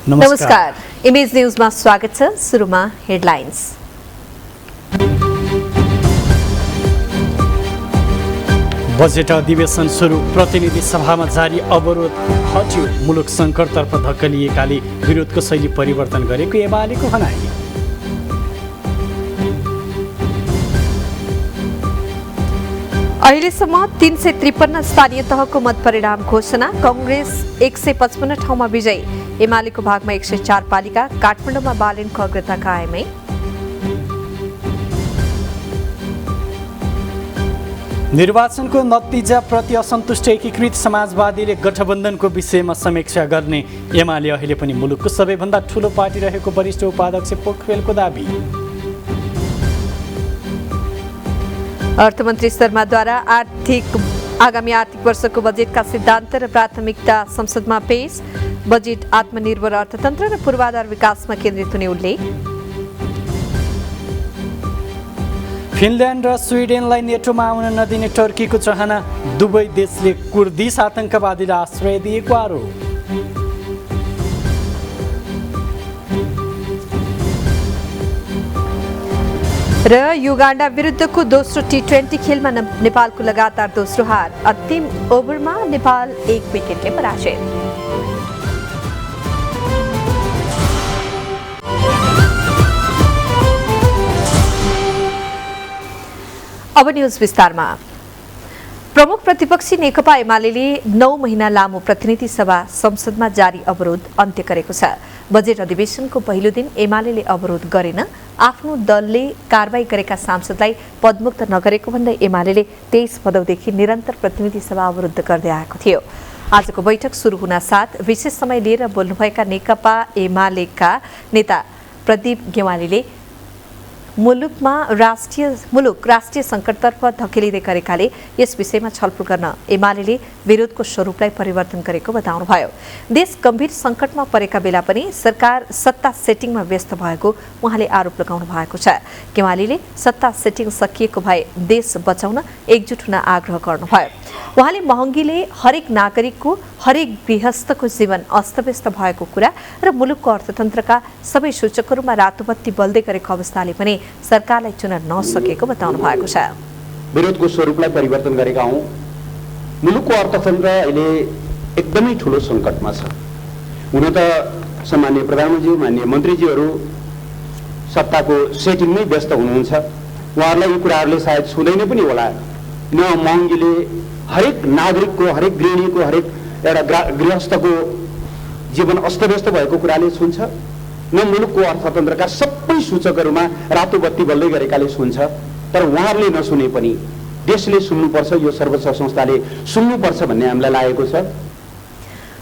नमस्कार इमेज न्यूजमा स्वागत छ। सुरुमा हेडलाइन्स। बजेट अधिवेशन सुरु, प्रतिनिधि सभामा जारी अवरोध हट्यो। मुलुक सङ्कटतर्फ धक्कलिएकाले विरोधको शैली परिवर्तन गरेको एमालेको भनाइ। अहिलेसम्म 353 स्थानीय तहको मत परिणाम घोषणा। कांग्रेस 155 ठाउँमा विजयी। एमालेको भागमा 104 पालिका। काठमाडौँमा बालेनको अग्रता कायमै। निर्वाचनको नतिजा प्रति असन्तुष्ट एकीकृत समाजवादीले गठबन्धनको विषयमा समीक्षा गर्ने। एमाले अहिले पनि मुलुकको सबैभन्दा ठूलो पार्टी रहेको वरिष्ठ उपाध्यक्ष पोखरेलको दाबी। अर्थमन्त्री शर्माद्वारा आगामी आर्थिक वर्षको बजेटका सिद्धान्त र प्राथमिकता संसदमा पेश। बजेट आत्मनिर्भर अर्थतन्त्र र पूर्वाधार विकासमा केन्द्रित हुने उल्लेख। फिनल्यान्ड र स्विडेनलाई नेटोमा आउन नदिने टर्कीको चाहना। दुवै देशले कुर्दिस आतंकवादीलाई आश्रय दिएको आरोप। र युगाण्डा विरुद्धको दोस्रो टी20 खेलमा नेपालको लगातार दोस्रो हार। अन्तिम ओभरमा नेपाल 1 विकेटले पराजित। अब न्यूज विस्तारमा। प्रमुख प्रतिपक्षी नेकपा एमालेले 9 महिना लामो प्रतिनिधि सभा संसदमा जारी अवरोध अन्त्य गरेको छ। बजेट अधिवेशनको पहिलो दिन एमालेले अवरोध गरेन। आफ्नो दलले कारबाही गरेका सांसदलाई पदमुक्त नगरेको भन्दै एमालेले 23 भदौदेखि निरन्तर प्रतिनिधि सभा अवरुद्ध गर्दै आएको थियो। आजको बैठक सुरु हुन साथ विशेष समय लिएर बोल्नुभएका नेकपा एमालेका नेता प्रदीप गेवालीले मुलुक राष्ट्रिय संकटतर्फ धकेलिँदै गरेकाले यस विषयमा छलफल गर्न एमालेले विरोधको स्वरूपलाई परिवर्तन गरेको बताउनुभयो। देश गम्भीर संकटमा परेका बेला पनि सरकार सत्ता सेटिङमा व्यस्त भएको उहाँले आरोप लगाउनु भएको छ। गेवालीले सत्ता सेटिङ सकिएको भए देश बचाउन एकजुट हुन आग्रह गर्नुभयो। उहाँले महँगीले हरेक नागरिकको हरेक गृहस्थको जीवन अस्तव्यस्त भएको कुरा र मुलुकको अर्थतन्त्रका सबै सूचकहरूमा रातोबत्ती बल्दै गरेको अवस्थाले पनि सरकारलाई चुन नसकेको बताउनु भएको छ। विरोधको स्वरूपलाई परिवर्तन गरेका हौं। मुलुकको अर्थतन्त्र अहिले एकदमै ठूलो संकटमा छ। हुन त सम्माननीय प्रधानमन्त्री माननीय मन्त्रीजीहरू सत्ताको सेटिङमै व्यस्त हुनुहुन्छ। उहाँहरूलाई यी कुराहरूले सायद छुँदैन पनि होला। न महँगीले हरेक नागरिकको हरेक गृहिणीको हरेक एउटा गृहस्थको जीवन अस्तव्यस्त भएको कुराले छुन्छ, न मुलुकको अर्थतन्त्रका सबै सूचकहरूमा रातो बत्ती बल्दै गरेकाले छुन्छ। तर उहाँहरूले नसुने पनि देशले सुन्नुपर्छ, यो सर्वोच्च संस्थाले सुन्नुपर्छ भन्ने हामीलाई लागेको छ।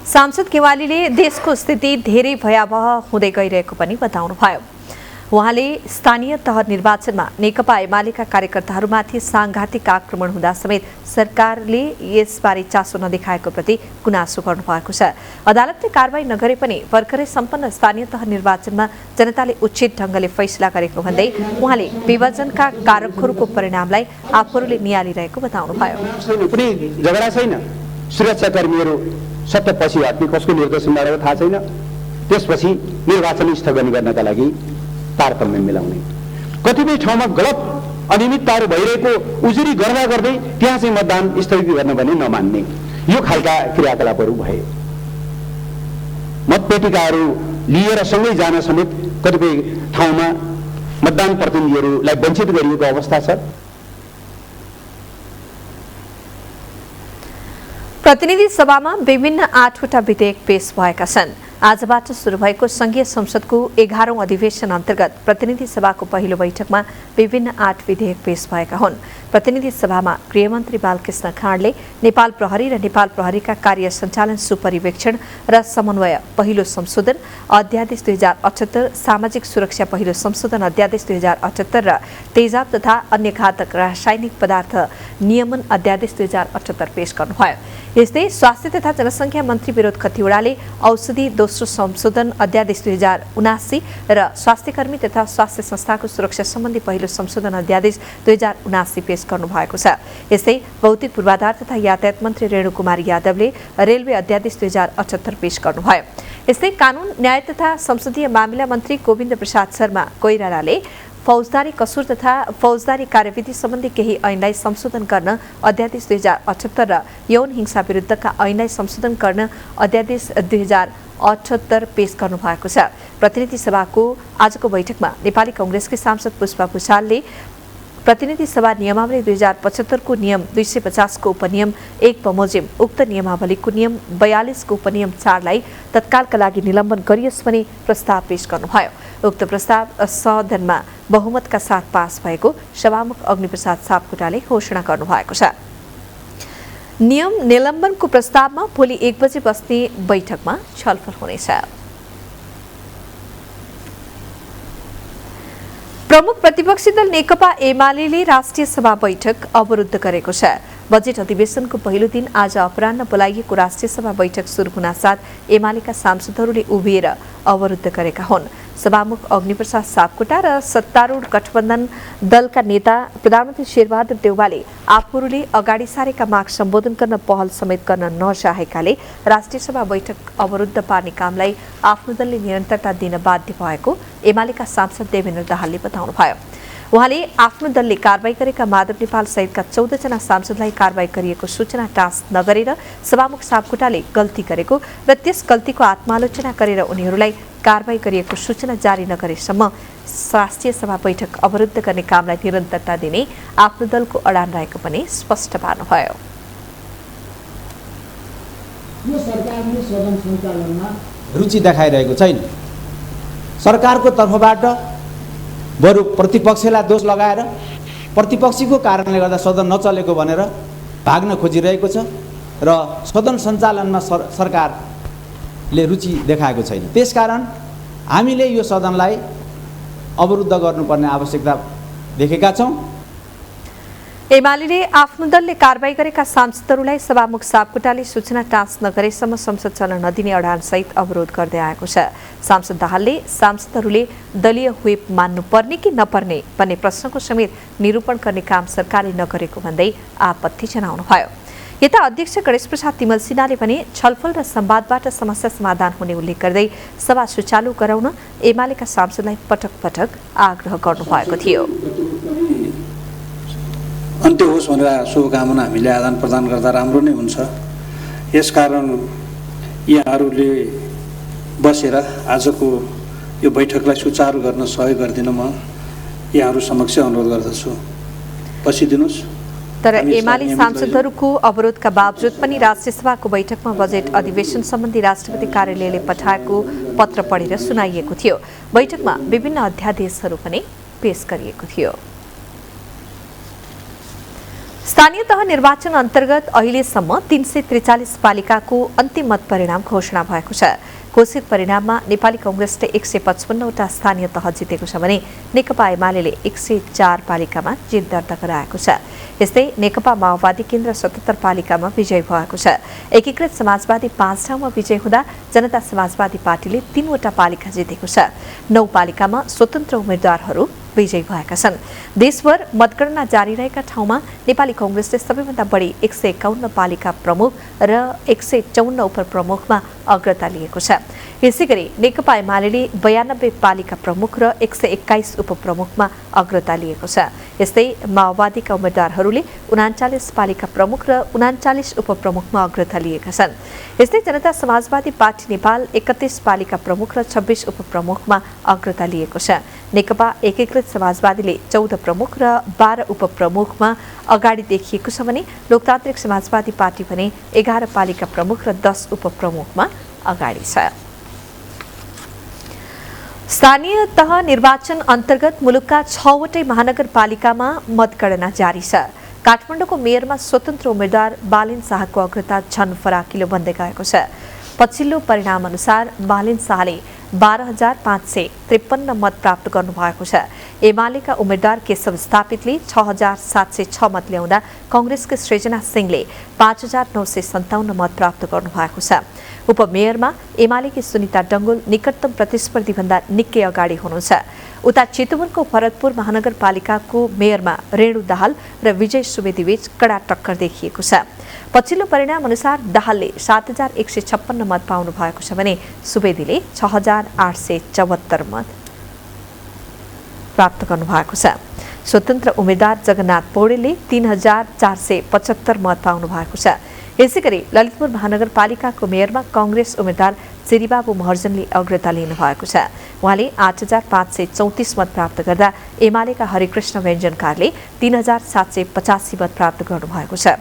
सांसद गेवालीले देशको स्थिति धेरै भयावह हुँदै गइरहेको पनि बताउनुभयो। उहाँले स्थानीय तह निर्वाचनमा नेकपा एमालेका कार्यकर्ताहरूमाथि सांघातिक आक्रमण हुँदा समेत सरकारले यसबारे चासो नदेखाएको प्रति गुनासो गर्नुभएको छ। अदालतले कारबाही नगरे पनि भर्खरै सम्पन्न स्थानीय तह निर्वाचनमा जनताले उचित ढंगले फैसला गरेको भन्दै उहाँले विभाजनका कारकहरूको परिणामलाई आफूहरूले नियालिरहेको बताउनुभयो। कुनै झगडा छैन। सुरक्षाकर्मीहरू सत्तापछि हट्ने कसको निर्देशनबाट थाहा छैन। त्यसपछि निर्वाचन स्थगन गर्नका लागि तारतम्य मिलाउने, कतिपय ठाउँमा गलत अनियमितताहरू भइरहेको उजुरी गर्दा गर्दै त्यहाँ चाहिँ मतदान स्थगित गर्न भने नमान्ने, यो खालका क्रियाकलापहरू भए। मतपेटिकाहरू लिएर सँगै जान समेत कतिपय ठाउँमा मतदान प्रतिनिधिहरूलाई वञ्चित गरिएको अवस्था छ। प्रतिनिधि सभामा विभिन्न 8वटा विधेयक पेश भएका छन्। आजबाट सुरु भएको संघीय संसदको 11औं अधिवेशन अन्तर्गत प्रतिनिधि सभाको पहिलो बैठकमा विभिन्न 8 विधेयक पेश भएका हुन्। प्रतिनिधि सभामा गृहमन्त्री बालकृष्ण खाँडले नेपाल प्रहरी र नेपाल प्रहरीका कार्य सञ्चालन सुपरिवेक्षण र समन्वय पहिलो संशोधन अध्यादेश 2078, सामाजिक सुरक्षा पहिलो संशोधन अध्यादेश 2078 र तेजाब तथा अन्य घातक रासायनिक पदार्थ नियमन अध्यादेश 2078 पेश गर्नुभयो। यस्तै स्वास्थ्य तथा जनसङ्ख्या मन्त्री विनोद खतिवड़ाले औषधि दोस्रो संशोधन अध्यादेश 2079 र स्वास्थ्यकर्मी तथा स्वास्थ्य संस्थाको सुरक्षा सम्बन्धी पहिलो संशोधन अध्यादेश 2079 पेश गर्नुभएको छ। यस्तै भौतिक पूर्वाधार तथा यातायात मन्त्री रेणुकुमारी यादवले रेलवे अध्यादेश 2078 पेश गर्नुभयो। यस्तै कानून न्याय तथा संसदीय मामिला मन्त्री गोविन्द प्रसाद शर्मा कोइरालाले फौजदारी कसुर तथा फौजदारी कार्यविधि सम्बन्धी केही ऐनलाई संशोधन गर्न अध्यादेश 2078 र यौन हिंसा विरुद्धका ऐनलाई संशोधन गर्न अध्यादेश 2078 पेश गर्नुभएको छ। प्रतिनिधि सभाको आजको बैठकमा नेपाली कांग्रेसकी सांसद पुष्पा भुषालले प्रतिनिधि सभा नियमावली 2075 को नियम 250 को उपनियम 1 बमोजिम उक्त नियमावलीको नियम 42 को उपनियम 4 लाई तत्कालका लागि निलम्बन गरियोस् भने प्रस्ताव पेश गर्नुभयो। उक्त प्रस्ताव सदनमा बहुमतका साथ पास भएको सभामुख अग्निप्रसाद सापकोटाले घोषणा गर्नुभएको छ। नियम निलम्बनको प्रस्तावमा भोलि 1 बजे बस्ने बैठकमा छलफल हुनेछ। प्रमुख प्रतिपक्षी दल नेकपा एमाले राष्ट्रिय सभा बैठक अवरुद्ध गरेको छ। बजेट अधिवेशनको पहिलो दिन आज अपराह्न बोलाइएको राष्ट्रिय सभा बैठक सुरु हुनासाथ एमालेका सांसदहरूले उभिएर अवरुद्ध गरेका हुन्। सभामुख अग्निप्रसाद सापकोटा र सत्तारूढ गठबन्धन दलका नेता प्रधानमन्त्री शेरबहादुर देउवाले आफूहरूले अगाडि सारेका माग सम्बोधन गर्न पहल समेत गर्न नचाहेकाले राष्ट्रिय सभा बैठक अवरुद्ध पार्ने कामलाई आफ्नो दलले निरन्तरता दिन बाध्य भएको एमालेका सांसद देवेन्द्र दाहालले बताउनुभयो। उहाँले आफ्नो दलले कारबाही गरेका माधव नेपाल सहितका 14 जना सांसदलाई कारबाही गरिएको सूचना टाँस नगरेर सभामुख सापकोटाले गल्ती गरेको र त्यस गल्तीको आत्मालोचना गरेर उनीहरूलाई कारबाही गरिएको सूचना जारी नगरेसम्म राष्ट्रिय सभा बैठक अवरुद्ध गर्ने कामलाई निरन्तरता दिने आफ्नो दलको अडान रहेको पनि स्पष्ट पार्नुभयो। यो सरकारले सदन सञ्चालनमा रुचि देखाइरहेको छैन। सरकारको तर्फबाट बरु प्रतिपक्षलाई दोष लगाएर प्रतिपक्षीको कारणले गर्दा सदन नचलेको भनेर भाग्न खोजिरहेको छ र सदन सञ्चालनमा सरकारले रुचि देखाएको छैन। त्यसकारण हामीले यो सदनलाई अवरुद्ध गर्नुपर्ने आवश्यकता देखेका छौँ। एमाले आफ्नो दलले कारबाही गरेका सांसदहरूलाई सभामुख सापकोटाले सूचना टाँस नगरेसम्म संसद चल्न नदिने अडानसहित अवरोध गर्दै आएको छ। सांसद दाहालले सांसदहरूले दलीय व्हिप मान्नुपर्ने कि नपर्ने भन्ने प्रश्नको समेत निरूपण गर्ने काम सरकारले नगरेको भन्दै आपत्ति जनाउनुभयो। यता अध्यक्ष गणेश प्रसाद तिमल सिन्हाले पनि छलफल र संवादबाट समस्या समाधान हुने उल्लेख गर्दै सभा सुचारू गराउन एमालेका सांसदलाई पटक पटक आग्रह गर्नुभएको थियो। अन्त्य होस् भनेर शुभकामना हामीले आदान प्रदान गर्दा राम्रो नै हुन्छ। यसकारण यहाँहरूले बसेर आजको यो बैठकलाई सुचारू गर्न सहयोग गरिदिन म यहाँहरू समक्ष अनुरोध गर्दछु। बसिदिनुहोस्। तर एमाले सांसदहरूको अवरोधका बावजुद पनि राष्ट्रिय सभाको बैठकमा बजेट अधिवेशन सम्बन्धी राष्ट्रपति कार्यालयले पठाएको पत्र पढेर सुनाइएको थियो। बैठकमा विभिन्न अध्यादेशहरू पनि पेश गरिएको थियो। स्थानीय तह निर्वाचन अन्तर्गत अहिलेसम्म 343 पालिकाको अन्तिम मत परिणाम घोषणा भएको छ। घोषित परिणाममा नेपाली कांग्रेसले 155 वटा स्थानीय तह जितेको छ भने नेकपा एमाले 104 पालिकामा जित दर्ता गराएको छ। यस्तै नेकपा माओवादी केन्द्र 77 पालिकामा विजय भएको छ। एकीकृत समाजवादी 5 ठाउँमा विजय हुँदा जनता समाजवादी पार्टीले 3 वटा पालिका जितेको छ। 9 पालिकामा स्वतन्त्र उम्मेद्वारहरू विजयी भएका छन्। देशभर मतगणना जारी रहेका ठाउँमा नेपाली कांग्रेसले सबैभन्दा बढी 151 पालिका प्रमुख र 154 उपप्रमुखमा अग्रता लिएको छ। यसैगरी नेकपा एमाले 92 पालिका प्रमुख र 121 उपप्रमुखमा अग्रता लिएको छ। यस्तै माओवादीका उम्मेद्वारहरूले 39 पालिका प्रमुख र 39 उपप्रमुखमा अग्रता लिएका छन्। यस्तै जनता समाजवादी पार्टी नेपाल 31 पालिका प्रमुख र 26 उपप्रमुखमा अग्रता लिएको छ। नेकपा एकीकृत समाजवादीले 14 प्रमुख र 12 उपप्रमुखमा अगाडि देखिएको छ भने लोकतान्त्रिक समाजवादी पार्टी भने 11 पालिका प्रमुख र 10 उपप्रमुखमा अगाडि छ। स्थानीय तह निर्वाचन अन्तर्गत मुलुकका 6 वटै महानगरपालिकामा मतगणना जारी छ। काठमाडौँको मेयरमा स्वतन्त्र उम्मेद्वार बालेन शाहको अग्रता झन फराकिलो बन्दै गएको छ। पछिल्लो परिणाम अनुसार बालेन शाहले 12,553 मत प्राप्त गर्नुभएको छ। एमालेका उम्मेद्वार केशव स्थापितले 6,706 मत ल्याउँदा कांग्रेसका सृजना सिंहले 5,957 मत प्राप्त गर्नुभएको छ। उपमेयरमा एमालेकी सुनिता डंगोल निकटतम प्रतिस्पर्धी भन्दा निकै अगाडि हुनुहुन्छ। उता चितवनको भरतपुर महानगरपालिकाको मेयरमा रेणु दाहाल र विजय सुवेदीबीच कडा टक्कर देखिएको छ। पछिल्लो परिणाम अनुसार दाहालले 7,156 मत पाउनु भएको छ भने सुवेदीले 6,874 मत प्राप्त गर्नु भएको छ। स्वतन्त्र उम्मेद्वार जगन्नाथ पौडेलले 3,475 मत पाउनु भएको छ। यसैगरी ललितपुर महानगरपालिकाको मेयरमा कांग्रेस उम्मेद्वार श्रीबाबु महर्जनले अग्रता लिनु भएको छ। उहाँले 8,534 मत प्राप्त गर्दा एमालेका हरिकृष्ण व्यञ्जनकारले 3,785 मत प्राप्त गर्नुभएको छ।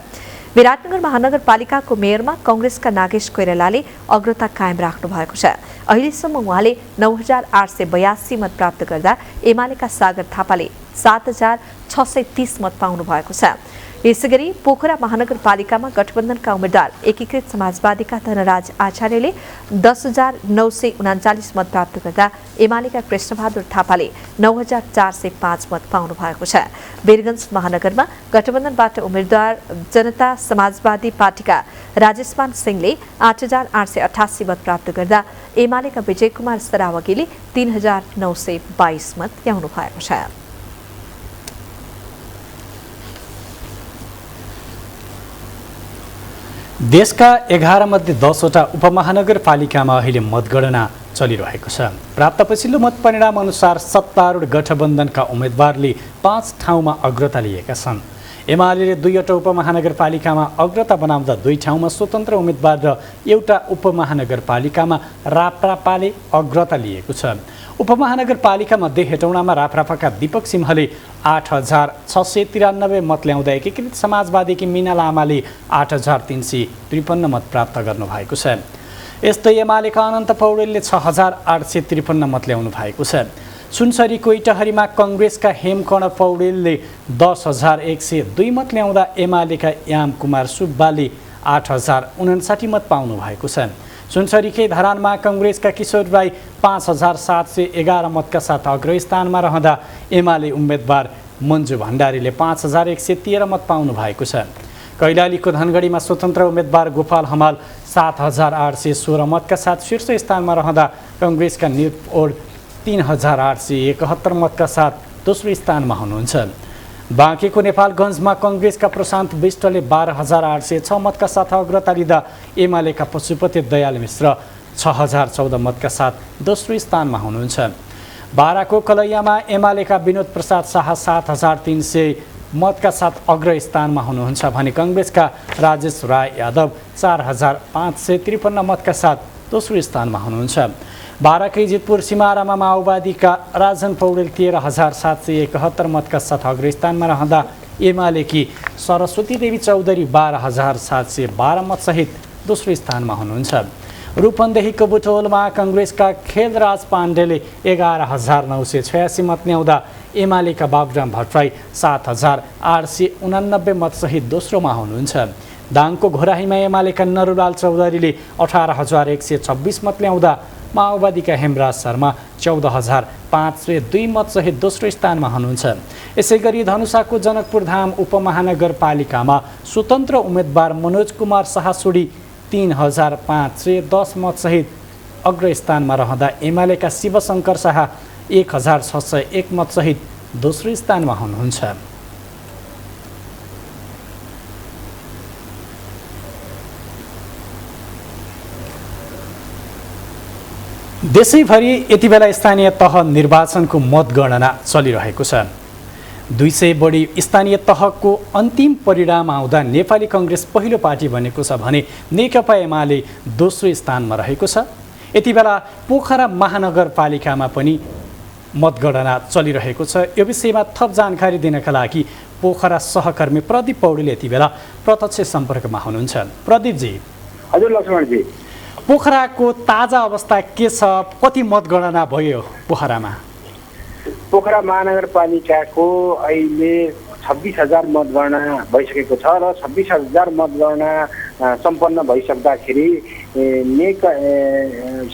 विराटनगर महानगरपालिकाको मेयरमा कांग्रेसका नागेश कोइरालाले अग्रता कायम राख्नु भएको छ। अहिलेसम्म उहाँले 9,882 मत प्राप्त गर्दा एमालेका सागर थापाले 7,630 मत पाउनु भएको छ। यसैगरी पोखरा महानगरपालिकामा गठबन्धनका उम्मेद्वार एकीकृत समाजवादीका धनराज आचार्यले 10,939 मत प्राप्त गर्दा एमालेका कृष्णबहादुर थापाले 9,405 मत पाउनु भएको छ। वीरगञ्ज महानगरमा गठबन्धनबाट उम्मेद्वार जनता समाजवादी पार्टीका राजेशमान सिंहले 8,888 मत प्राप्त गर्दा एमालेका विजय कुमार सरावगीले 3,922 मत ल्याउनु भएको छ। देशका 11 मध्ये 10वटा उपमहानगरपालिकामा अहिले मतगणना चलिरहेको छ। प्राप्त पछिल्लो मत परिणाम अनुसार सत्तारूढ गठबन्धनका उम्मेद्वारले 5 ठाउँमा अग्रता लिएका छन्। एमाले 2वटा उपमहानगरपालिकामा अग्रता बनाउँदा 2 ठाउँमा स्वतन्त्र उम्मेद्वार र एउटा उपमहानगरपालिकामा राप्रपाले अग्रता लिएको छ। उपमहानगरपालिका मध्ये हेटौडामा राप्रपाका दीपक सिंहले 8,693 मत ल्याउँदा एकीकृत समाजवादीकी मीना लामाले 8,353 मत प्राप्त गर्नुभएको छ। यस्तै एमालेका अनन्त पौडेलले 6,853 मत ल्याउनु भएको छ। सुनसरीको इटहरीमा कांग्रेसका हेमकर्ण पौडेलले 10,102 मत ल्याउँदा एमालेका याम कुमार सुब्बाले 8,059 मत पाउनु भएको छ। सुनसरीकै धरानमा कांग्रेसका किशोर राई 5,711 मतका साथ अग्रस्थानमा रहँदा एमाले उम्मेद्वार मन्जु भण्डारीले 5,113 मत पाउनु भएको छ। कैलालीको धनगढीमा स्वतन्त्र उम्मेद्वार गोपाल हमाल 7,816 मतका साथ शीर्ष स्थानमा रहँदा कांग्रेसका निरपोड 3,871 मतका साथ दोस्रो स्थानमा हुनुहुन्छ। बाँकेको नेपालगञ्जमा कांग्रेसका प्रशान्त विष्टले 12,806 मतका साथ अग्रता लिँदा एमालेका पशुपति दयाल मिश्र 6,014 मतका साथ दोस्रो स्थानमा हुनुहुन्छ। बाराको कलैयामा एमालेका विनोद प्रसाद शाह 7,300 मतका साथ अग्रस्थानमा हुनुहुन्छ भने कांग्रेसका राजेश राय यादव 4,553 मतका साथ दोस्रो स्थानमा हुनुहुन्छ। बाराकै जितपुर सिमारामा माओवादीका राजन पौडेल 13,771 मतका साथ अग्रस्थानमा रहँदा एमालेकी सरस्वती देवी चौधरी 12,712 मतसहित दोस्रो स्थानमा हुनुहुन्छ। रूपन्देहीको बुटोलमा कांग्रेसका खेलराज पाण्डेले 11,986 मत ल्याउँदा एमालेका बाबुराम भट्टराई 7,889 मतसहित दोस्रोमा हुनुहुन्छ। दाङको घोराहीमा एमालेका नरुलाल चौधरीले 18,126 मत ल्याउँदा माओवादीका हेमराज शर्मा 14,502 मतसहित दोस्रो स्थानमा हुनुहुन्छ। यसैगरी धनुषाको जनकपुरधाम उपमहानगरपालिकामा स्वतन्त्र उम्मेद्वार मनोज कुमार शाहसुडी 3,510 मतसहित अग्रस्थानमा रहँदा एमालेका शिवशङ्कर शाह 1,601 मतसहित दोस्रो स्थानमा हुनुहुन्छ। देशैभरि यति बेला स्थानीय तह निर्वाचनको मतगणना चलिरहेको छ। 200 बढी स्थानीय तहको अन्तिम परिणाम आउँदा नेपाली कांग्रेस पहिलो पार्टी बनेको छ भने नेकपा एमाले दोस्रो स्थानमा रहेको छ। यति बेला पोखरा महानगरपालिकामा पनि मतगणना चलिरहेको छ। यो विषयमा थप जानकारी दिनका लागि पोखरा सहकर्मी प्रदीप पौडेल यति बेला प्रत्यक्ष सम्पर्कमा हुनुहुन्छ। प्रदीपजी। हजुर लक्ष्मणजी, पोखराको ताजा अवस्था के छ? कति मतगणना भयो पोखरामा? पोखरा महानगरपालिकाको अहिले 26,000 मतगणना भइसकेको छ र 26,000 मतगणना सम्पन्न भइसक्दाखेरि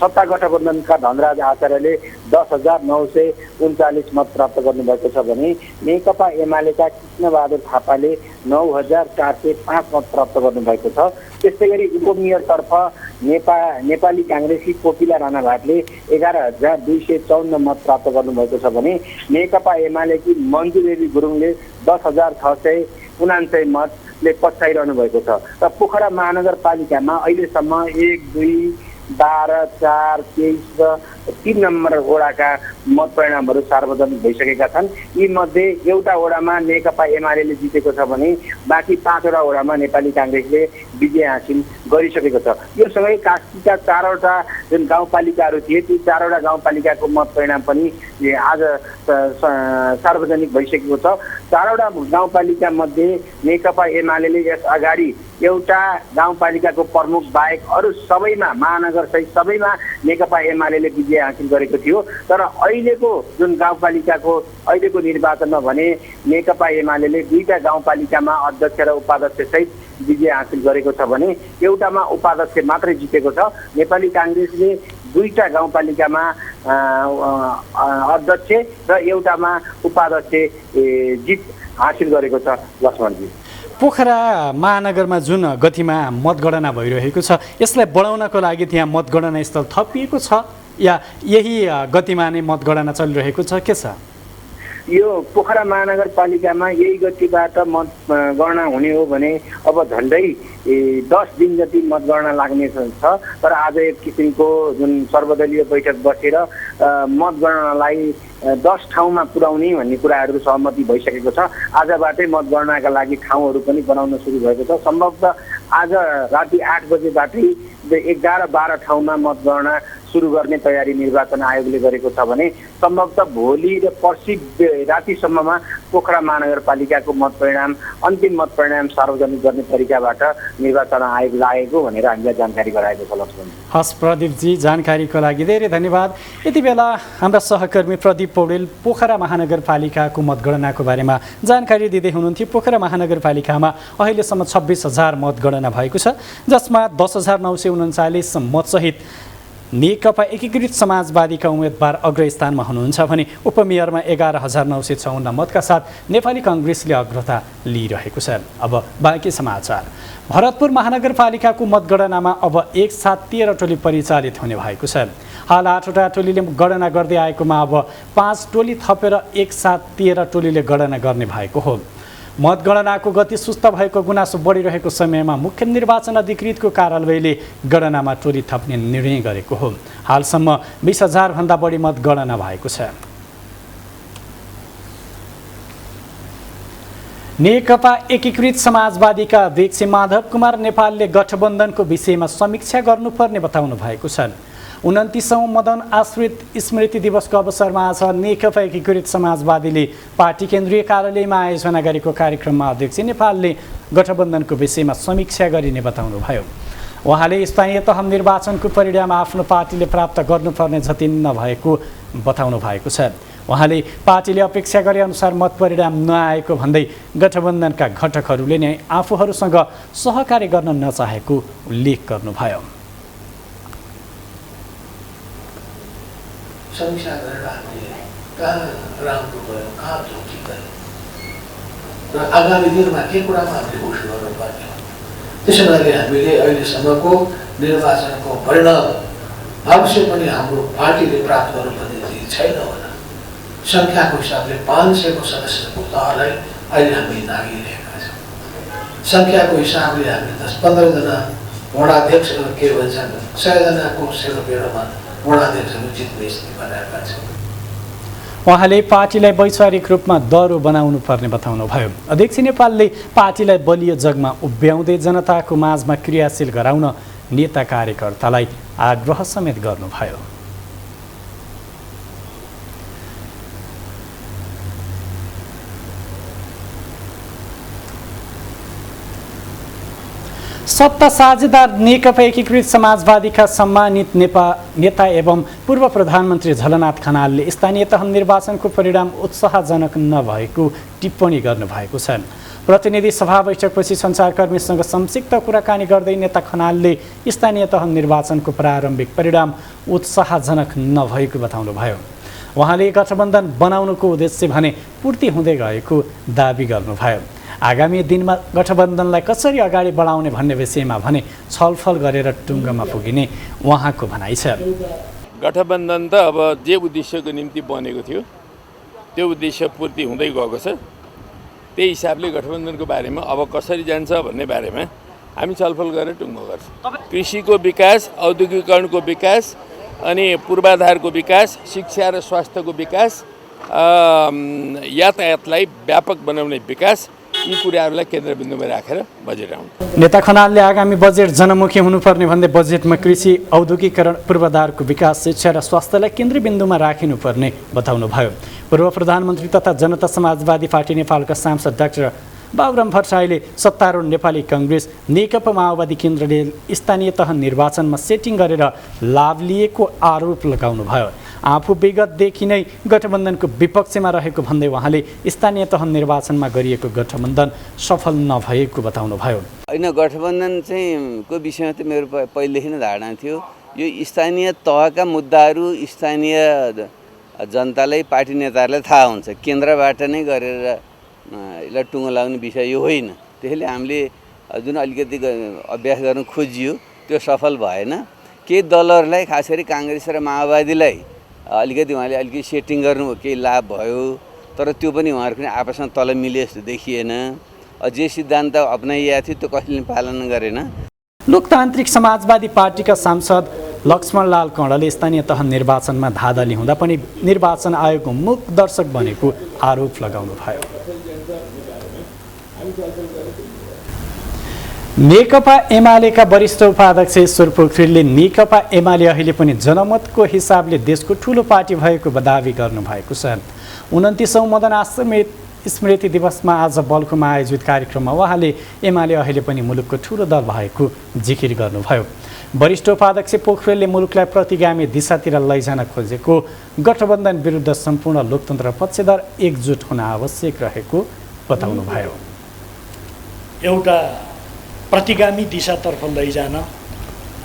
सत्ता गठबन्धनका धनराज आचार्यले 10,939 मत प्राप्त गर्नुभएको छ भने नेकपा एमालेका कृष्णबहादुर थापाले 9,405 मत प्राप्त गर्नुभएको छ। त्यस्तै गरी उपमेयरतर्फ नेपाली काङ्ग्रेसकी कोपिला राणा भाटले 11,254 मत प्राप्त गर्नुभएको छ भने नेकपा एमालेकी मन्जु देवी गुरुङले 10,699 मतले पछ्याइरहनु भएको छ र पोखरा महानगरपालिकामा अहिलेसम्म 1, 2, 12, 4, 23 र 3 नम्बर वडाका मत परिणामहरू सार्वजनिक भइसकेका छन्। यी मध्ये एउटा वडामा नेकपा एमाले जितेको छ भने बाँकी 5वटा वडामा नेपाली काङ्ग्रेसले विजय हासिल गरिसकेको छ। यो सँगै कास्कीका 4वटा जुन गाउँपालिकाहरू थिए ती 4वटा गाउँपालिकाको मत परिणाम पनि आज सार्वजनिक भइसकेको छ। 4वटा गाउँपालिका मध्ये नेकपा एमाले यस अगाडि एउटा गाउँपालिकाको प्रमुख बाहेक अरू सबैमा महानगर सहित सबैमा नेकपा एमाले विजय हासिल गरेको थियो। तर अहिलेको जुन गाउँपालिकाको अहिलेको निर्वाचनमा भने नेकपा एमाले 2टा गाउँपालिकामा अध्यक्ष र उपाध्यक्ष सहित विजय हासिल गरेको छ भने एउटामा उपाध्यक्ष मात्रै जितेको छ। नेपाली काङ्ग्रेसले 2टा गाउँपालिकामा अध्यक्ष र एउटामा उपाध्यक्ष जित हासिल गरेको छ। लक्ष्मणजी, पोखरा महानगरमा जुन गतिमा मतगणना भइरहेको छ यसलाई बढाउनको लागि त्यहाँ मतगणना स्थल थपिएको छ या यही गतिमा नै मतगणना चलिरहेको छ, के छ? यो पोखरा महानगरपालिकामा यही गतिबाट मतगणना हुने हो भने अब झन्डै 10 दिन जति मतगणना लाग्ने छ। तर आज एक किसिमको जुन सर्वदलीय बैठक बसेर मतगणनालाई 10 ठाउँमा पुर्याउने भन्ने कुराहरू सहमति भइसकेको छ। आजबाटै मतगणनाका लागि ठाउँहरू पनि बनाउन सुरु भएको छ। सम्भवतः आज राति 8 बजेबाटै 11-12 ठाउँमा मतगणना सुरु गर्ने तयारी निर्वाचन आयोगले गरेको छ भने सम्भवतः भोलि र पर्सि रातिसम्ममा पोखरा महानगरपालिकाको मत परिणाम अन्तिम मत परिणाम सार्वजनिक गर्ने तरिकाबाट निर्वाचन आयोग लागेको भनेर हामीलाई जानकारी गराएको छ। लक्ष्मण, हस् प्रदीपजी, जानकारीको लागि धेरै धन्यवाद। यति बेला हाम्रा सहकर्मी प्रदीप पौडेल पोखरा महानगरपालिकाको मतगणनाको बारेमा जानकारी दिँदै हुनुहुन्थ्यो। पोखरा महानगरपालिकामा अहिलेसम्म 26,000 मतगणना भएको छ जसमा 10,939 मतसहित नेकपा एकीकृत समाजवादीका उम्मेदवार अग्रस्थानमा हुनुहुन्छ भने उपमेयरमा 11,954 मतका साथ नेपाली काङ्ग्रेसले अग्रता लिइरहेको छ। अब बाँकी समाचार। भरतपुर महानगरपालिकाको मतगणनामा अब एक साथ 13 टोली परिचालित हुने भएको छ। हाल 8वटा टोलीले गणना गर्दै आएकोमा अब 5 टोली थपेर एक साथ 13 टोलीले गणना गर्ने भएको हो। मतगणनाको गति सुस्त भएको गुनासो बढिरहेको समयमा मुख्य निर्वाचन अधिकृतको कार्यालयले गणनामा टोली थप्ने निर्णय गरेको हो। हालसम्म 20,000 भन्दा बढी मतगणना भएको छ। नेकपा एकीकृत समाजवादीका अध्यक्ष माधव कुमार नेपालले गठबन्धनको विषयमा समीक्षा गर्नुपर्ने बताउनु भएको छ। 29औं मदन आश्रित स्मृति दिवसको अवसरमा आज नेकपा एकीकृत समाजवादीले पार्टी केन्द्रीय कार्यालयमा आयोजना गरेको कार्यक्रममा अध्यक्ष नेपालले गठबन्धनको विषयमा समीक्षा गरिने बताउनुभयो। उहाँले स्थानीय तह निर्वाचनको परिणाम आफ्नो पार्टीले प्राप्त गर्नुपर्ने जति नभएको बताउनु भएको छ। उहाँले पार्टीले अपेक्षा गरे अनुसार मत परिणाम नआएको भन्दै गठबन्धनका घटकहरूले नै आफूहरूसँग सहकार्य गर्न नचाहेको उल्लेख गर्नुभयो। समीक्षा गरेर हामीले कहाँ राम्रो भयो, कहाँ त्रुटि भयो र आगामी दिनमा के कुरामा हामीले घोषणा गर्नुपर्ने हो। त्यसै गरी हामीले अहिलेसम्मको निर्वाचनको परिणाम अवश्य पनि हाम्रो पार्टीले प्राप्त गर्नुपर्ने चिज छैन होला। सङ्ख्याको हिसाबले 500को सदस्यको तहलाई अहिले हामी नागिरहेका छौँ। सङ्ख्याको हिसाबले हामीले 10-15 जना वडाध्यक्ष के भन्छन् 100 जनाको सेरोफेरोमा वडाध्यक्षहरू जित्ने स्थिति बनाएका छन्। उहाँले पार्टीलाई वैचारिक रूपमा दह्रो बनाउनु पर्ने बताउनुभयो। अध्यक्ष नेपालले पार्टीलाई बलियो जगमा उभ्याउँदै जनताको माझमा क्रियाशील गराउन नेता कार्यकर्तालाई आग्रह समेत गर्नुभयो। सत्ता साझेदार नेकपा एकीकृत समाजवादीका सम्मानित नेता एवं पूर्व प्रधानमन्त्री झलनाथ खनालले स्थानीय तह निर्वाचनको परिणाम उत्साहजनक नभएको टिप्पणी गर्नुभएको छ। प्रतिनिधि सभा बैठकपछि सञ्चारकर्मीसँग संक्षिप्त कुराकानी गर्दै नेता खनालले स्थानीय तह निर्वाचनको प्रारम्भिक परिणाम उत्साहजनक नभएको बताउनुभयो। उहाँले गठबन्धन बनाउनुको उद्देश्य भने पूर्ति हुँदै गएको दाबी गर्नुभयो। आगामी दिनमा गठबन्धनलाई कसरी अगाडि बढाउने भन्ने विषयमा भने छलफल गरेर टुङ्गोमा पुगिने उहाँको भनाइ छ। गठबन्धन त अब जे उद्देश्यको निम्ति बनेको थियो त्यो उद्देश्य पूर्ति हुँदै गएको छ। त्यही हिसाबले गठबन्धनको बारेमा अब कसरी जान्छ भन्ने बारेमा हामी छलफल गरेर टुङ्गो गर्छौँ। कृषिको विकास, औद्योगिकरणको विकास, अनि पूर्वाधारको विकास, शिक्षा र स्वास्थ्यको विकास, यातायातलाई व्यापक बनाउने विकास, यी कुराहरूलाई केन्द्रबिन्दुमा राखेर बजेट आउँछ। नेता खनालले आगामी बजेट जनमुखी हुनुपर्ने भन्दै बजेटमा कृषि, औद्योगिकरण, पूर्वाधारको विकास, शिक्षा र स्वास्थ्यलाई केन्द्रबिन्दुमा राखिनुपर्ने बताउनुभयो। पूर्व प्रधानमन्त्री तथा जनता समाजवादी पार्टी नेपालका सांसद डाक्टर बाबुराम भट्टराईले सत्तारूढ नेपाली काङ्ग्रेस, नेकपा माओवादी केन्द्रले स्थानीय तह निर्वाचनमा सेटिङ गरेर लाभ लिएको आरोप लगाउनुभयो। आफू विगतदेखि नै गठबन्धनको विपक्षमा रहेको भन्दै उहाँले स्थानीय तह निर्वाचनमा गरिएको गठबन्धन सफल नभएको बताउनुभयो। होइन, गठबन्धन चाहिँ को विषयमा त मेरो पहिलेदेखि नै धारणा थियो। यो स्थानीय तहका मुद्दाहरू स्थानीय जनतालाई, पार्टी नेताहरूलाई थाहा हुन्छ। केन्द्रबाट नै गरेर यसलाई टुङ्गो लगाउने विषय यो होइन। त्यसैले हामीले जुन अलिकति अभ्यास गर्न खोजियो त्यो सफल भएन। केही दलहरूलाई, खास गरी काङ्ग्रेस र माओवादीलाई अलिकति उहाँले अलिकति सेटिङ गर्नुभयो, केही लाभ भयो, तर त्यो पनि उहाँहरूको आपसमा तल मिले जस्तो देखिएन। जे सिद्धान्त अपनाइएको थियो त्यो कसैले पालन गरेन। लोकतान्त्रिक समाजवादी पार्टीका सांसद लक्ष्मणलाल कणले स्थानीय तह निर्वाचनमा धाँधली हुँदा पनि निर्वाचन आयोगको मुख दर्शक बनेको आरोप लगाउनुभयो। नेकपा एमालेका वरिष्ठ उपाध्यक्ष ईश्वर पोखरेलले नेकपा एमाले अहिले पनि जनमतको हिसाबले देशको ठूलो पार्टी भएको दावी गर्नुभएको छ। 29औं मदन स्मृति दिवसमा आज बल्खुमा आयोजित कार्यक्रममा उहाँले एमाले अहिले पनि मुलुकको ठूलो दल भएको जिकिर गर्नुभयो। वरिष्ठ उपाध्यक्ष पोखरेलले मुलुकलाई प्रतिगामी दिशातिर लैजान खोजेको गठबन्धन विरुद्ध सम्पूर्ण लोकतन्त्र पक्षधर एकजुट हुन आवश्यक रहेको बताउनुभयो। एउटा प्रतिगामी दिशातर्फ लैजान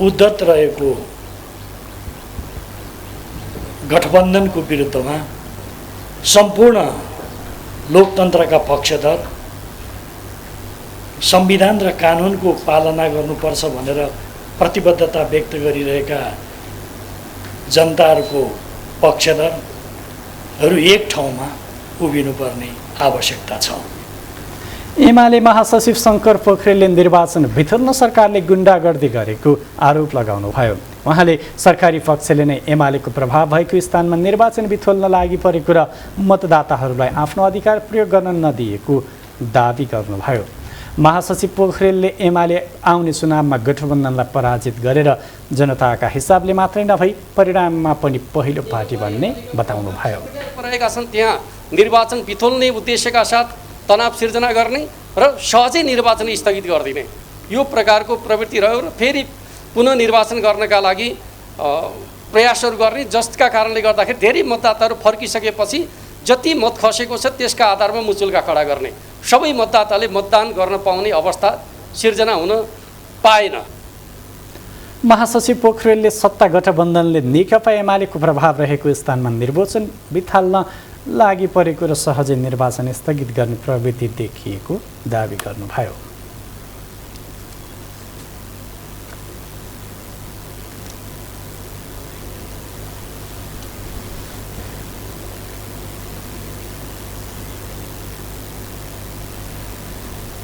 उद्धत रहेको गठबन्धनको विरुद्धमा सम्पूर्ण लोकतन्त्रका पक्षधर संविधान र कानुनको पालना गर्नुपर्छ भनेर प्रतिबद्धता व्यक्त गरिरहेका जनताहरूको पक्षधरहरू एक ठाउँमा उभिनुपर्ने आवश्यकता छ। एमाले महासचिव शङ्कर पोखरेलले निर्वाचन भित्र्न सरकारले गुण्डागर्दी गरेको आरोप लगाउनुभयो। उहाँले सरकारी पक्षले नै एमालेको प्रभाव भएको स्थानमा निर्वाचन बिथोल्न लागि परेको र मतदाताहरूलाई आफ्नो अधिकार प्रयोग गर्न नदिएको दावी गर्नुभयो। महासचिव पोखरेलले एमाले आउने चुनावमा गठबन्धनलाई पराजित गरेर जनताका हिसाबले मात्रै नभई परिणाममा पनि पहिलो पार्टी बन्ने बताउनुभयो। रहेका छन् त्यहाँ निर्वाचन बिथोल्ने उद्देश्यका साथ तनाव सिर्जना गर्ने र सहजै निर्वाचन स्थगित गरिदिने यो प्रकारको प्रवृत्ति रह्यो र फेरि पुनः निर्वाचन गर्नका लागि प्रयासहरू गर्ने, जसका कारणले गर्दाखेरि धेरै मतदाताहरू फर्किसकेपछि जति मत खसेको छ त्यसका आधारमा मुचुल्का खडा गर्ने, सबै मतदाताले मतदान गर्न पाउने अवस्था सिर्जना हुन पाएन। महासचिव पोखरेलले सत्ता गठबन्धनले नेकपा एमालेको प्रभाव रहेको स्थानमा निर्वाचन बिथाल्न लागि परेको र सहजै निर्वाचन स्थगित गर्ने प्रवृत्ति देखिएको दावी गर्नुभयो।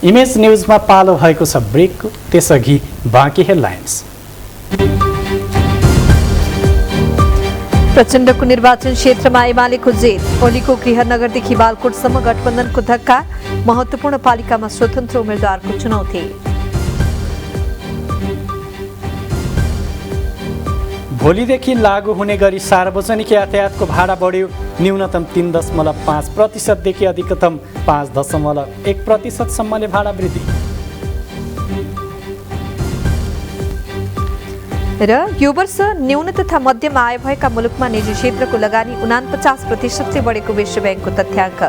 इमेज न्युजमा पालो भएको छ ब्रेकको, त्यसअघि बाँकी हेडलाइन्स। प्रचण्डको निर्वाचन क्षेत्रमा एमालेको जेल, ओलीको गृहनगरदेखि बालकोटसम्म गठबन्धनको धक्का, महत्त्वपूर्ण पालिकामा स्वतन्त्र उम्मेद्वारको चुनौती। भोलिदेखि लागू हुने गरी सार्वजनिक यातायातको भाडा बढ्यो, न्यूनतम 3.5% देखि अधिकतम 5.1% सम्मले भाडा वृद्धि। र यो वर्ष न्यून तथा मध्यम आय भएका मुलुकमा निजी क्षेत्रको लगानी 49% बढेको विश्व ब्याङ्कको तथ्याङ्क।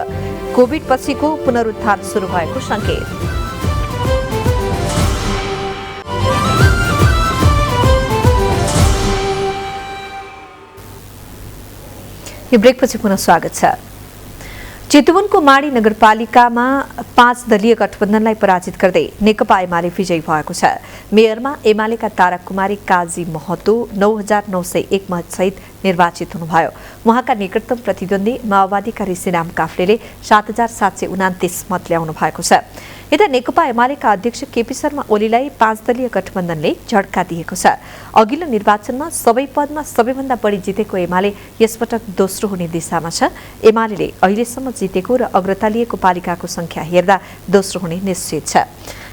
कोभिड पछिको पुनरुत्थान सुरु भएको संकेत। यो ब्रेकपछि पुनः स्वागत छ। चितवनको माडी नगरपालिकामा 5 दलीय गठबन्धनलाई पराजित गर्दै नेकपा एमाले विजयी भएको छ। मेयरमा एमालेका तारा कुमारी काजी महतो 9,901 मतसहित निर्वाचित हुनुभयो। उहाँका निकटतम प्रतिद्वन्दी माओवादीका ऋषिराम काफ्लेले 7,729 मत ल्याउनु भएको छ। यता नेकपा एमालेका अध्यक्ष केपी शर्मा ओलीलाई 5 दलीय गठबन्धनले झड्का दिएको छ। अघिल्लो निर्वाचनमा सबै पदमा सबैभन्दा बढी जितेको एमाले यसपटक दोस्रो हुने दिशामा छ। एमाले अहिलेसम्म जितेको र अग्रता लिएको पालिकाको संख्या हेर्दा दोस्रो हुने निश्चित छ।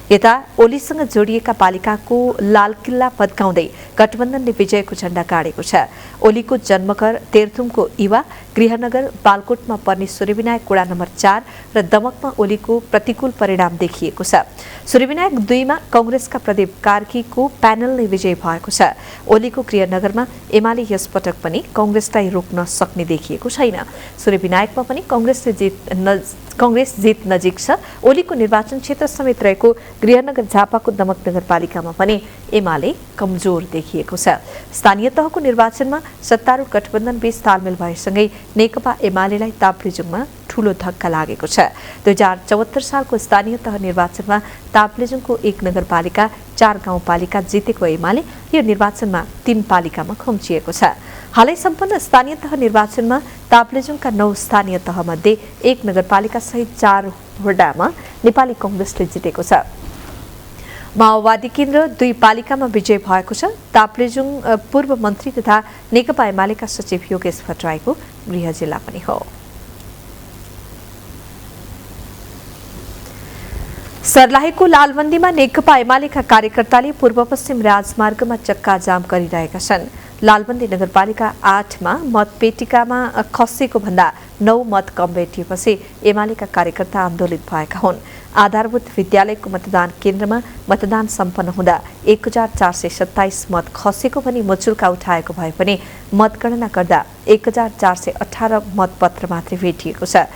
यता ओलीसँग जोडिएका पालिकाको लालकिल्ला पत्काउँदै गठबन्धनले विजयको झण्डा गाडेको छ। ओलीको जन्मघर तेर्थुमको इवा, गृहनगर बालकोटमा पर्ने सूर्यविनायक वडा नम्बर 4 र दमकमा ओलीको प्रतिकूल परिणाम देखिएको छ। सूर्यविनायक 2 मा कंग्रेसका प्रदीप कार्कीको प्यानलले विजयी भएको छ। ओलीको गृहनगरमा एमाले यसपटक पनि कंग्रेसलाई रोक्न सक्ने देखिएको छैन। सूर्यविनायकमा पनि कंग्रेस जित नजिक छ। ओलीको निर्वाचन क्षेत्र समेत रहेको गृहनगर झापाको दमक नगरपालिकामा पनि एमाले कमजोर देखिएको छ। स्थानीय तहको निर्वाचनमा सत्तारूढ गठबन्धन बीच तालमेल भएसँगै नेकपा एमालेलाई ताप्लेजुङमा ठूलो धक्का लागेको छ। 2074 सालको स्थानीय तह निर्वाचनमा ताप्लेजुङको 1 नगरपालिका 4 गाउँपालिका जितेको एमाले यो निर्वाचनमा 3 पालिकामा खुम्चिएको छ। हालै सम्पन्न स्थानीय तह निर्वाचनमा ताप्लेजुङका 9 स्थानीय तहमध्ये 1 नगरपालिका सहित 4 वडामा नेपाली कांग्रेसले जितेको छ। माओवादी केन्द्र 2 पालिकामा विजय भएको छ। ताप्लेजुङ पूर्व मन्त्री तथा नेकपा एमालेका सचिव योगेश भट्टराईको गृह जिल्ला पनि हो। सर्लाहीको लालबन्दीमा नेकपा एमालेका कार्यकर्ताले पूर्व पश्चिम राजमार्गमा चक्का जाम गरिरहेका छन्। लालबन्दी नगरपालिका 8 मा मतपेटिकामा खसेको भन्दा 9 मत कम भेटिएपछि एमालेका कार्यकर्ता आन्दोलित भएका हुन्। आधारभूत विद्यालयको मतदान केन्द्रमा मतदान सम्पन्न हुँदा 1,427 मत खसेको भनी मुचुल्का उठाएको भए पनि मतगणना गर्दा 1,418 मतपत्र मात्रै भेटिएको छ।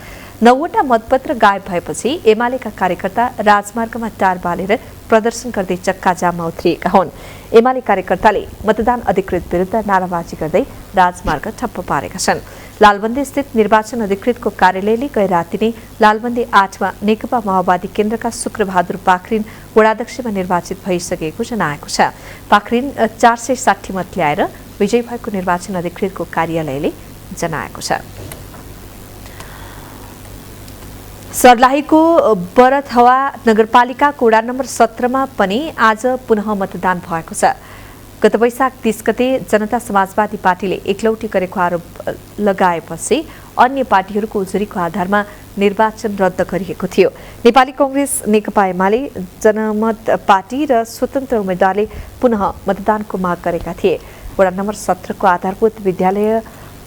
9वटा मतपत्र गायब भएपछि एमालेका कार्यकर्ता राजमार्गमा टार बालेर प्रदर्शन गर्दै चक्का जाममा उत्रिएका हुन्। एमाले कार्यकर्ताले मतदान अधिकृत विरुद्ध नाराबाजी गर्दै राजमार्ग ठप्प पारेका छन्। लालबन्दी स्थित निर्वाचन अधिकृतको कार्यालयले गए राति नै लालबन्दी 8 मा नेकपा माओवादी केन्द्रका शुक्रबहादुर पाखरिन वडाध्यक्षमा निर्वाचित भइसकेको जनाएको छ। पाखरिन 460 मत ल्याएर विजयी भएको निर्वाचन अधिकृतको कार्यालयले जनाएको छ। सर्लाहीको बरथवा नगरपालिकाको वडा नम्बर 17 मा पनि आज पुनः मतदान भएको छ। गत वैशाख 30 गते जनता समाजवादी पार्टीले एकलौटी गरेको आरोप लगाएपछि अन्य पार्टीहरूको उजुरीको आधारमा निर्वाचन रद्द गरिएको थियो। नेपाली कांग्रेस, नेकपा एमाले, जनमत पार्टी र स्वतन्त्र उम्मेद्वारले पुनः मतदानको माग गरेका थिए। वडा नम्बर 17 को आधारभूत विद्यालय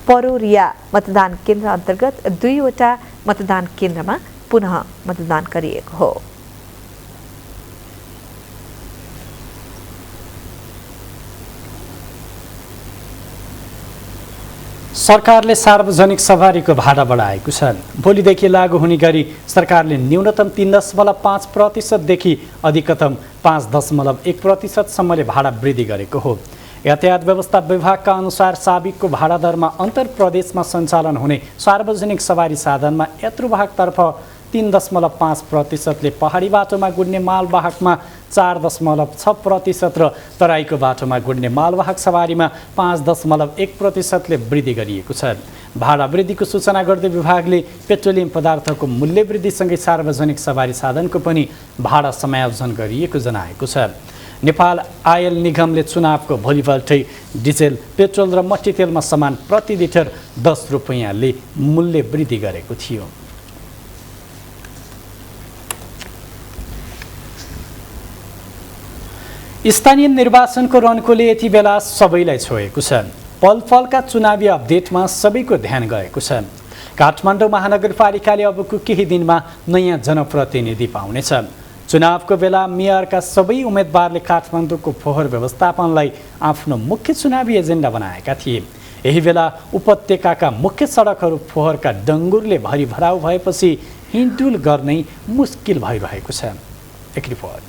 परोरिया मतदान केन्द्र अन्तर्गत 2वटा मतदान केन्द्रमा पुनः मतदान गरिएको हो। सरकारले सार्वजनिक सवारीको भाडा बढाएको छ। भोलिदेखि लागू हुने गरी सरकारले न्यूनतम 3.5% देखि अधिकतम 5.1% सम्मले भाडा वृद्धि गरेको हो। यातायात व्यवस्था विभागका अनुसार साबिकको भाडा दरमा अन्तर प्रदेशमा सञ्चालन हुने सार्वजनिक सवारी साधनमा यात्रुवाहकतर्फ 3.5% ले पहाडी बाटोमा गुड्ने मालवाहकमा 4.6% र तराईको बाटोमा गुड्ने मालवाहक सवारीमा 5.1% ले वृद्धि गरिएको छ। भाडा वृद्धिको सूचना गर्दै विभागले पेट्रोलियम पदार्थको मूल्य वृद्धिसँगै सार्वजनिक सवारी साधनको पनि भाडा समायोजन गरिएको जनाएको छ। नेपाल आयल निगमले चुनावको भोलिपल्टै डिजेल, पेट्रोल र मट्टीतेलमा समान प्रति लिटर 10 रुपैयाँले मूल्य वृद्धि गरेको थियो। स्थानीय निर्वाचनको रन्कोले यति बेला सबैलाई छोएको छ। पलफलका चुनावी अपडेटमा सबैको ध्यान गएको छ। काठमाडौँ महानगरपालिकाले अबको केही दिनमा नयाँ जनप्रतिनिधि पाउनेछ। चुनावको बेला मेयरका सबै उम्मेदवारले काठमाडौँको फोहोर व्यवस्थापनलाई आफ्नो मुख्य चुनावी एजेन्डा बनाएका थिए। यही बेला उपत्यकाका मुख्य सडकहरू फोहोरका डङ्गुरले भरिभराउ भएपछि हिँडडुल गर्नै मुस्किल भइरहेको छ। एक रिपोर्ट।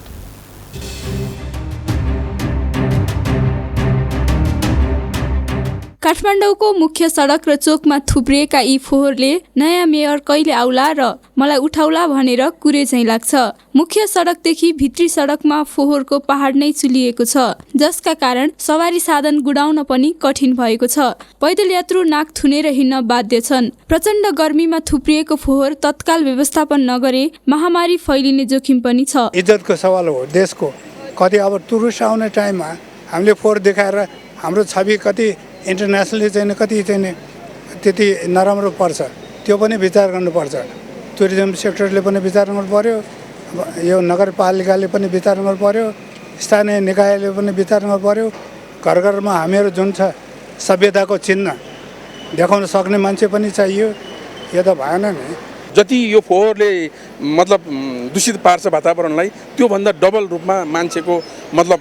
काठमाडौँको मुख्य सडक र चोकमा थुप्रिएका यी फोहोरले नयाँ मेयर कहिले आउला र मलाई उठाउला भनेर कुरे चाहिँ लाग्छ। मुख्य सडकदेखि भित्री सडकमा फोहोरको पहाड नै चुलिएको छ, जसका कारण सवारी साधन गुडाउन पनि कठिन भएको छ। पैदल यात्रु नाक थुनेर हिँड्न बाध्य छन्। प्रचण्ड गर्मीमा थुप्रिएको फोहोर तत्काल व्यवस्थापन नगरे महामारी फैलिने जोखिम पनि छ। इज्जतको सवाल हो देशको। कति अब टुरिस्ट आउने टाइममा हामीले फोहोर देखाएर हाम्रो छवि कति इन्टरनेसनली चाहिँ कति चाहिँ त्यति नराम्रो पर्छ, त्यो पनि विचार गर्नुपर्छ। टुरिज्म सेक्टरले पनि विचार गर्नु पर्यो, यो नगरपालिकाले पनि विचार गर्नु पर्यो, स्थानीय निकायले पनि विचार गर्नु पर्यो। घर घरमा हामीहरू जुन छ सभ्यताको चिन्ह देखाउन सक्ने मान्छे पनि चाहियो। यो त भएन नि। जति यो फोहोरले मतलब दूषित पार्छ वातावरणलाई, त्योभन्दा डबल रूपमा मान्छेको मतलब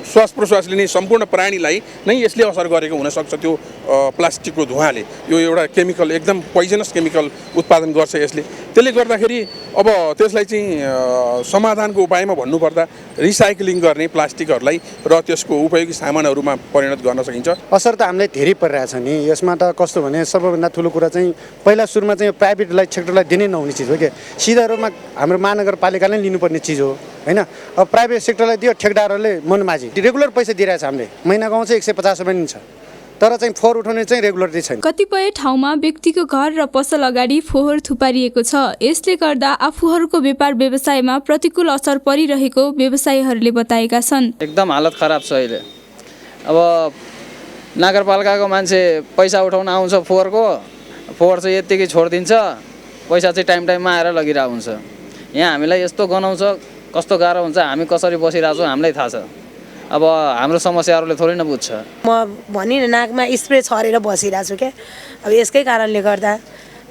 श्वास प्रश्वास लिने सम्पूर्ण प्राणीलाई नै यसले असर गरेको हुनसक्छ। त्यो प्लास्टिकको धुवाँले यो एउटा केमिकल, एकदम पोइजनस केमिकल उत्पादन गर्छ यसले। त्यसले गर्दाखेरि अब त्यसलाई चाहिँ समाधानको उपायमा भन्नुपर्दा रिसाइक्लिङ गर्ने प्लास्टिकहरूलाई र त्यसको उपयोगी सामानहरूमा परिणत गर्न सकिन्छ। असर त हामीलाई धेरै परिरहेछ नि। यसमा त कस्तो भने सबैभन्दा ठुलो कुरा चाहिँ पहिला सुरुमा चाहिँ प्राइभेटलाई सेक्टरलाई दिनै नहुने चिज हो क्या। सिधा रूपमा हाम्रो महानगरपालिकाले लिनुपर्ने चिज हो हैन। अब प्राइभेट सेक्टरलाई दियो, ठेकदारहरूले मनमाझी रेगुलर पैसा दिइरहेछ। हामीले महिनाको आउँछ 150 रुपैयाँ दिन्छ, तर चाहिँ फोहोर उठाउने चाहिँ रेगुलरली छैन। कतिपय ठाउँमा व्यक्तिको घर र पसल अगाडि फोहोर थुपारिएको छ। यसले गर्दा आफूहरूको व्यापार व्यवसायमा प्रतिकूल असर परिरहेको व्यवसायीहरूले बताएका छन्। एकदम हालत खराब छ अहिले। अब नगरपालिकाको मान्छे पैसा उठाउन आउँछ फोहोरको, फोहोर चाहिँ यत्तिकै छोडिदिन्छ, पैसा चाहिँ टाइम टाइममा आएर लगिरहेको हुन्छ। यहाँ हामीलाई यस्तो गनाउँछ, कस्तो गाह्रो हुन्छ, हामी कसरी बसिरहेको छौँ हामीलाई थाहा छ। अब हाम्रो समस्याहरूले थोरै न बुझ्छ। म भनि नाकमा स्प्रे छरेर बसिरहेको छु क्या। अब यसकै कारणले गर्दा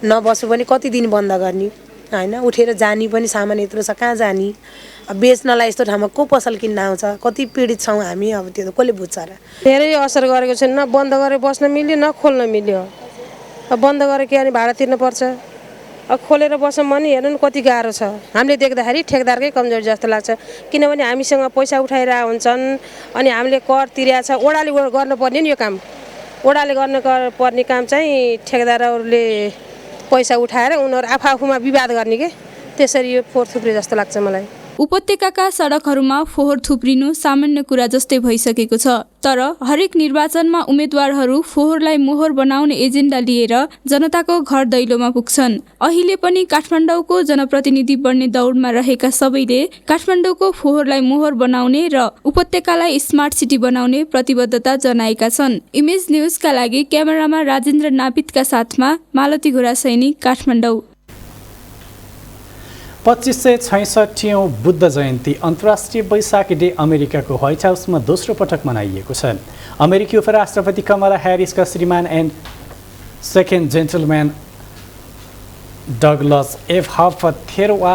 नबस्नु पनि कति दिन बन्द गर्ने होइन। उठेर जानी पनि सामान यत्रो छ, कहाँ जाने। अब बेच्नलाई यस्तो ठाउँमा को पसल किन्न आउँछ, कति पीडित छौँ हामी। अब त्यो त कसले बुझ्छ र। धेरै असर गरेको छैन। न बन्द गरेर बस्न मिल्यो, न खोल्न मिल्यो। अब बन्द गरेर के अनि भाडा तिर्नु पर्छ। अब खोलेर बस्नु पनि हेर्नु न कति गाह्रो छ। हामीले देख्दाखेरि ठेकदारकै कमजोरी जस्तो लाग्छ, किनभने हामीसँग पैसा उठाएर हुन्छन् अनि हामीले कर तिरेको छ। ओडाले गर्नुपर्ने नि यो काम। ओडाले गर्नुपर्ने काम चाहिँ ठेकदारहरूले पैसा उठाएर उनीहरू आफूमा विवाद गर्ने के, त्यसरी यो फोहोर थुप्रे जस्तो लाग्छ मलाई। उपत्यकाका सडकहरूमा फोहोर थुप्रिनु सामान्य कुरा जस्तै भइसकेको छ। तर हरेक निर्वाचनमा उम्मेदवारहरू फोहोरलाई मोहर बनाउने एजेन्डा लिएर जनताको घर दैलोमा पुग्छन्। अहिले पनि काठमाडौँको जनप्रतिनिधि बन्ने दौडमा रहेका सबैले काठमाडौँको फोहोरलाई मोहर बनाउने र उपत्यकालाई स्मार्ट सिटी बनाउने प्रतिबद्धता जनाएका छन्। इमेज न्युजका लागि क्यामेरामा राजेन्द्र नापितका साथमा मालती घोरासैनी, काठमाडौँ। 2566औं बुद्ध जयन्ती अन्तर्राष्ट्रिय वैशाखी डे अमेरिकाको व्हाइट हाउसमा दोस्रो पटक मनाइएको छ। अमेरिकी उपराष्ट्रपति कमला ह्यारिसका श्रीमान and second gentleman Douglas F Huff थेरवा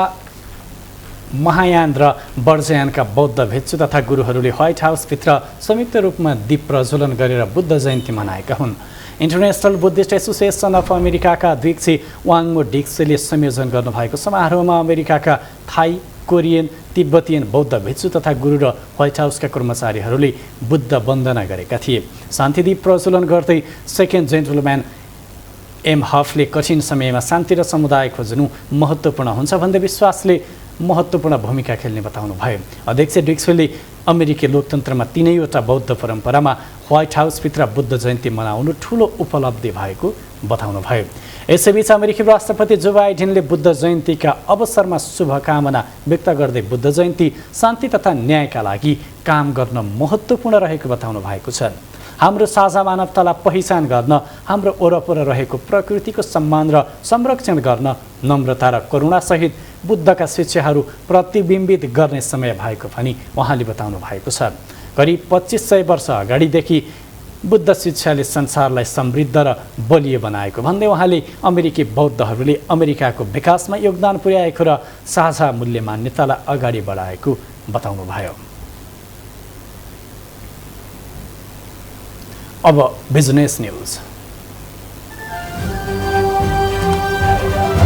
महायान र बर्जयानका बौद्ध भिक्षु तथा गुरुहरूले व्हाइट हाउसभित्र संयुक्त रूपमा दीप प्रज्वलन गरेर बुद्ध जयन्ती मनाएका हुन्। इन्टरनेसनल बुद्धिस्ट एसोसिएसन अफ अमेरिकाका अध्यक्ष वाङमो डिक्सेले संयोजन गर्नुभएको समारोहमा अमेरिकाका थाई, कोरियन, तिब्बतियन बौद्ध भिक्षु तथा गुरु र व्हाइट हाउसका कर्मचारीहरूले बुद्ध वन्दना गरेका थिए। शान्तिदीप प्रज्वलन गर्दै सेकेन्ड जेन्टलम्यान एम हफले कठिन समयमा शान्ति र समुदाय खोज्नु महत्त्वपूर्ण हुन्छ भन्दै विश्वासले महत्त्वपूर्ण भूमिका खेल्ने बताउनुभयो। अध्यक्ष डिक्सेले अमेरिकी लोकतन्त्रमा 3वटा बौद्ध परम्परामा व्हाइट हाउसभित्र बुद्ध जयन्ती मनाउनु ठूलो उपलब्धि भएको बताउनुभयो। यसैबीच अमेरिकी राष्ट्रपति जो बाइडेनले बुद्ध जयन्तीका अवसरमा शुभकामना व्यक्त गर्दै बुद्ध जयन्ती शान्ति तथा न्यायका लागि काम गर्न महत्त्वपूर्ण रहेको बताउनु भएको छ। हाम्रो साझा मानवतालाई पहिचान गर्न, हाम्रो वरपर रहेको प्रकृतिको सम्मान र संरक्षण गर्न नम्रता र करुणासहित बुद्धका शिक्षाहरू प्रतिबिम्बित गर्ने समय भएको पनि उहाँले बताउनु भएको छ। करिब 2500 वर्ष अगाडिदेखि बुद्ध शिक्षाले संसारलाई समृद्ध र बलियो बनाएको भन्दै उहाँले अमेरिकी बौद्धहरूले अमेरिकाको विकासमा योगदान पुर्याएको र साझा मूल्य मान्यतालाई अगाडि बढाएको बताउनुभयो। अब बिजनेस न्यूज।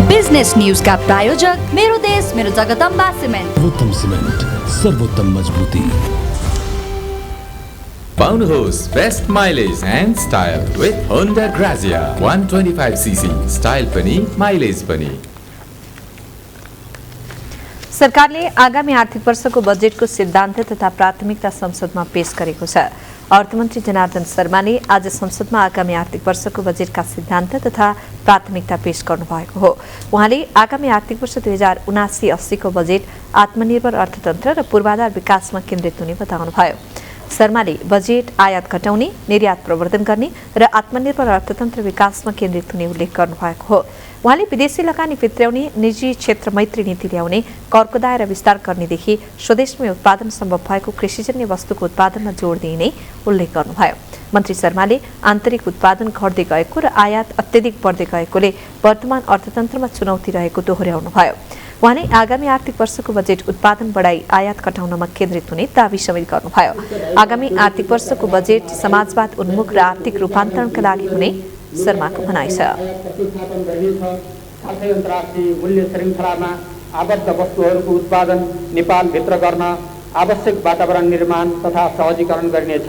बिजनेस न्यूज का प्रायोजक मेरो देश मेरो जगदम्बा सिमेन्ट। सर्वोत्तम सिमेन्ट, सर्वोत्तम मजबुती। पाउनुहोस् best mileage and style with Honda Grazia 125cc, style पनि माइलेज पनि। सरकारले आगामी आर्थिक वर्षको बजेटको सिद्धान्त तथा प्राथमिकता संसदमा पेश गरेको छ। अर्थमन्त्री जनार्दन शर्माले आज संसदमा आगामी आर्थिक वर्षको बजेटका सिद्धान्त तथा प्राथमिकता पेश गर्नुभएको हो। उहाँले आगामी आर्थिक वर्ष 2079-80 को बजेट आत्मनिर्भर अर्थतन्त्र र पूर्वाधार विकासमा केन्द्रित हुने बताउनुभयो। शर्माले बजेट आयात घटाउने, निर्यात प्रवर्धन गर्ने र आत्मनिर्भर अर्थतन्त्र विकासमा केन्द्रित हुने उल्लेख गर्नुभएको हो। उहाँले विदेशी लगानी भित्र्याउने, निजी क्षेत्र मैत्री नीति ल्याउने, करको दायरा विस्तार गर्नेदेखि स्वदेशमै उत्पादन सम्भव भएको कृषिजन्य वस्तुको उत्पादनमा जोड दिइने उल्लेख गर्नुभयो। मन्त्री शर्माले आन्तरिक उत्पादन घट्दै गएको र आयात अत्यधिक बढ्दै गएकोले वर्तमान अर्थतन्त्रमा चुनौती रहेको दोहोर्याउनुभयो। उहाँले आगामी आर्थिक वर्षको बजेट उत्पादन बढाई आयात घटाउनमा केन्द्रित हुने दावी समेत गर्नुभयो। आगामी आर्थिक वर्षको बजेट समाजवाद उन्मुख र आर्थिक रूपान्तरणका लागि हुने शर्माको भनाइ छ। साथै अन्तर्राष्ट्रिय मूल्य श्रृङ्खलामा आबद्ध वस्तुहरूको उत्पादन नेपालभित्र गर्न आवश्यक वातावरण निर्माण तथा सहजीकरण गरिनेछ।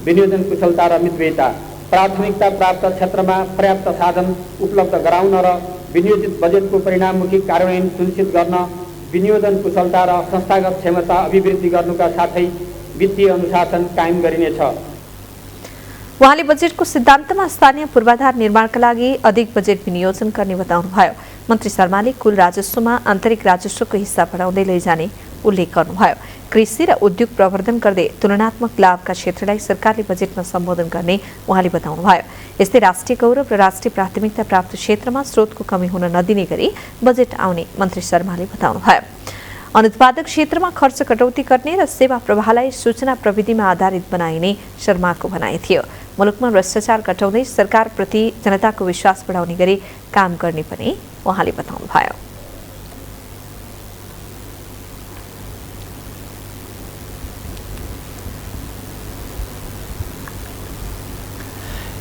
विनियोजन कुशलता र मितव्ययिता, प्राथमिकता प्राप्त क्षेत्रमा पर्याप्त साधन उपलब्ध गराउन र विनियोजित बजेटको परिणाममुखी कार्यान्वयन सुनिश्चित गर्न विनियोजन कुशलता र संस्थागत क्षमता अभिवृद्धि गर्नुका साथै वित्तीय अनुशासन कायम गरिनेछ। उहाँले बजेटको सिद्धान्तमा स्थानीय पूर्वाधार निर्माणका लागि अधिक बजेट विनियोजन गर्ने बताउनुभयो। मन्त्री शर्माले कुल राजस्वमा आन्तरिक राजस्वको हिस्सा बढाउँदै लैजाने उल्लेख गर्नुभयो। कृषि र उद्योग प्रवर्धन गर्दै तुलनात्मक लाभका क्षेत्रलाई सरकारले बजेटमा सम्बोधन गर्ने उहाँले बताउनुभयो। यस्तै राष्ट्रिय गौरव र राष्ट्रिय प्राथमिकता प्राप्त क्षेत्रमा स्रोतको कमी हुन नदिने गरी बजेट आउने मन्त्री शर्माले बताउनुभयो। अनुत्पादक क्षेत्रमा खर्च कटौती गर्ने र सेवा प्रवाहलाई सूचना प्रविधिमा आधारित बनाइने शर्माको भनाइ थियो। मुलुकमा भ्रष्टाचार घटाउँदै सरकारप्रति जनताको विश्वास बढाउने गरी काम गर्ने पनि उहाँले बताउनुभयो।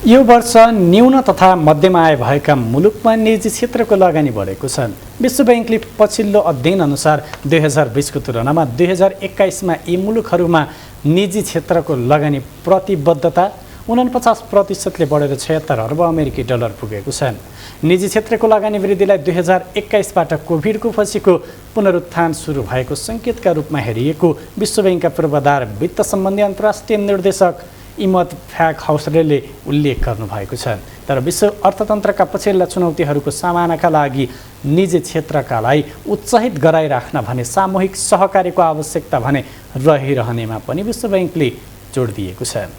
यो वर्ष न्यून तथा मध्यम आय भएका मुलुकमा निजी क्षेत्रको लगानी बढेको छ। विश्व बैंकले पछिल्लो अध्ययन अनुसार 2020 को तुलनामा 2021 यी मुलुकहरूमा निजी क्षेत्रको लगानी प्रतिबद्धता 49% बढेर 76 अर्ब अमेरिकी डलर पुगेको छ। निजी क्षेत्रको लगानी वृद्धिलाई 2021बाट कोभिडको पछिको पुनरुत्थान सुरु भएको सङ्केतका रूपमा हेरिएको विश्व बैंकका पूर्वाधार वित्त सम्बन्धी अन्तर्राष्ट्रिय निर्देशक इमत फ्याक हाउसले उल्लेख गर्नुभएको छ। तर विश्व अर्थतन्त्रका पछिल्ला चुनौतीहरूको सामनाका लागि निजी क्षेत्रकालाई उत्साहित गराइराख्न भने सामूहिक सहकारीको आवश्यकता भने रहिरहनेमा पनि विश्व बैंकले जोड दिएको छ।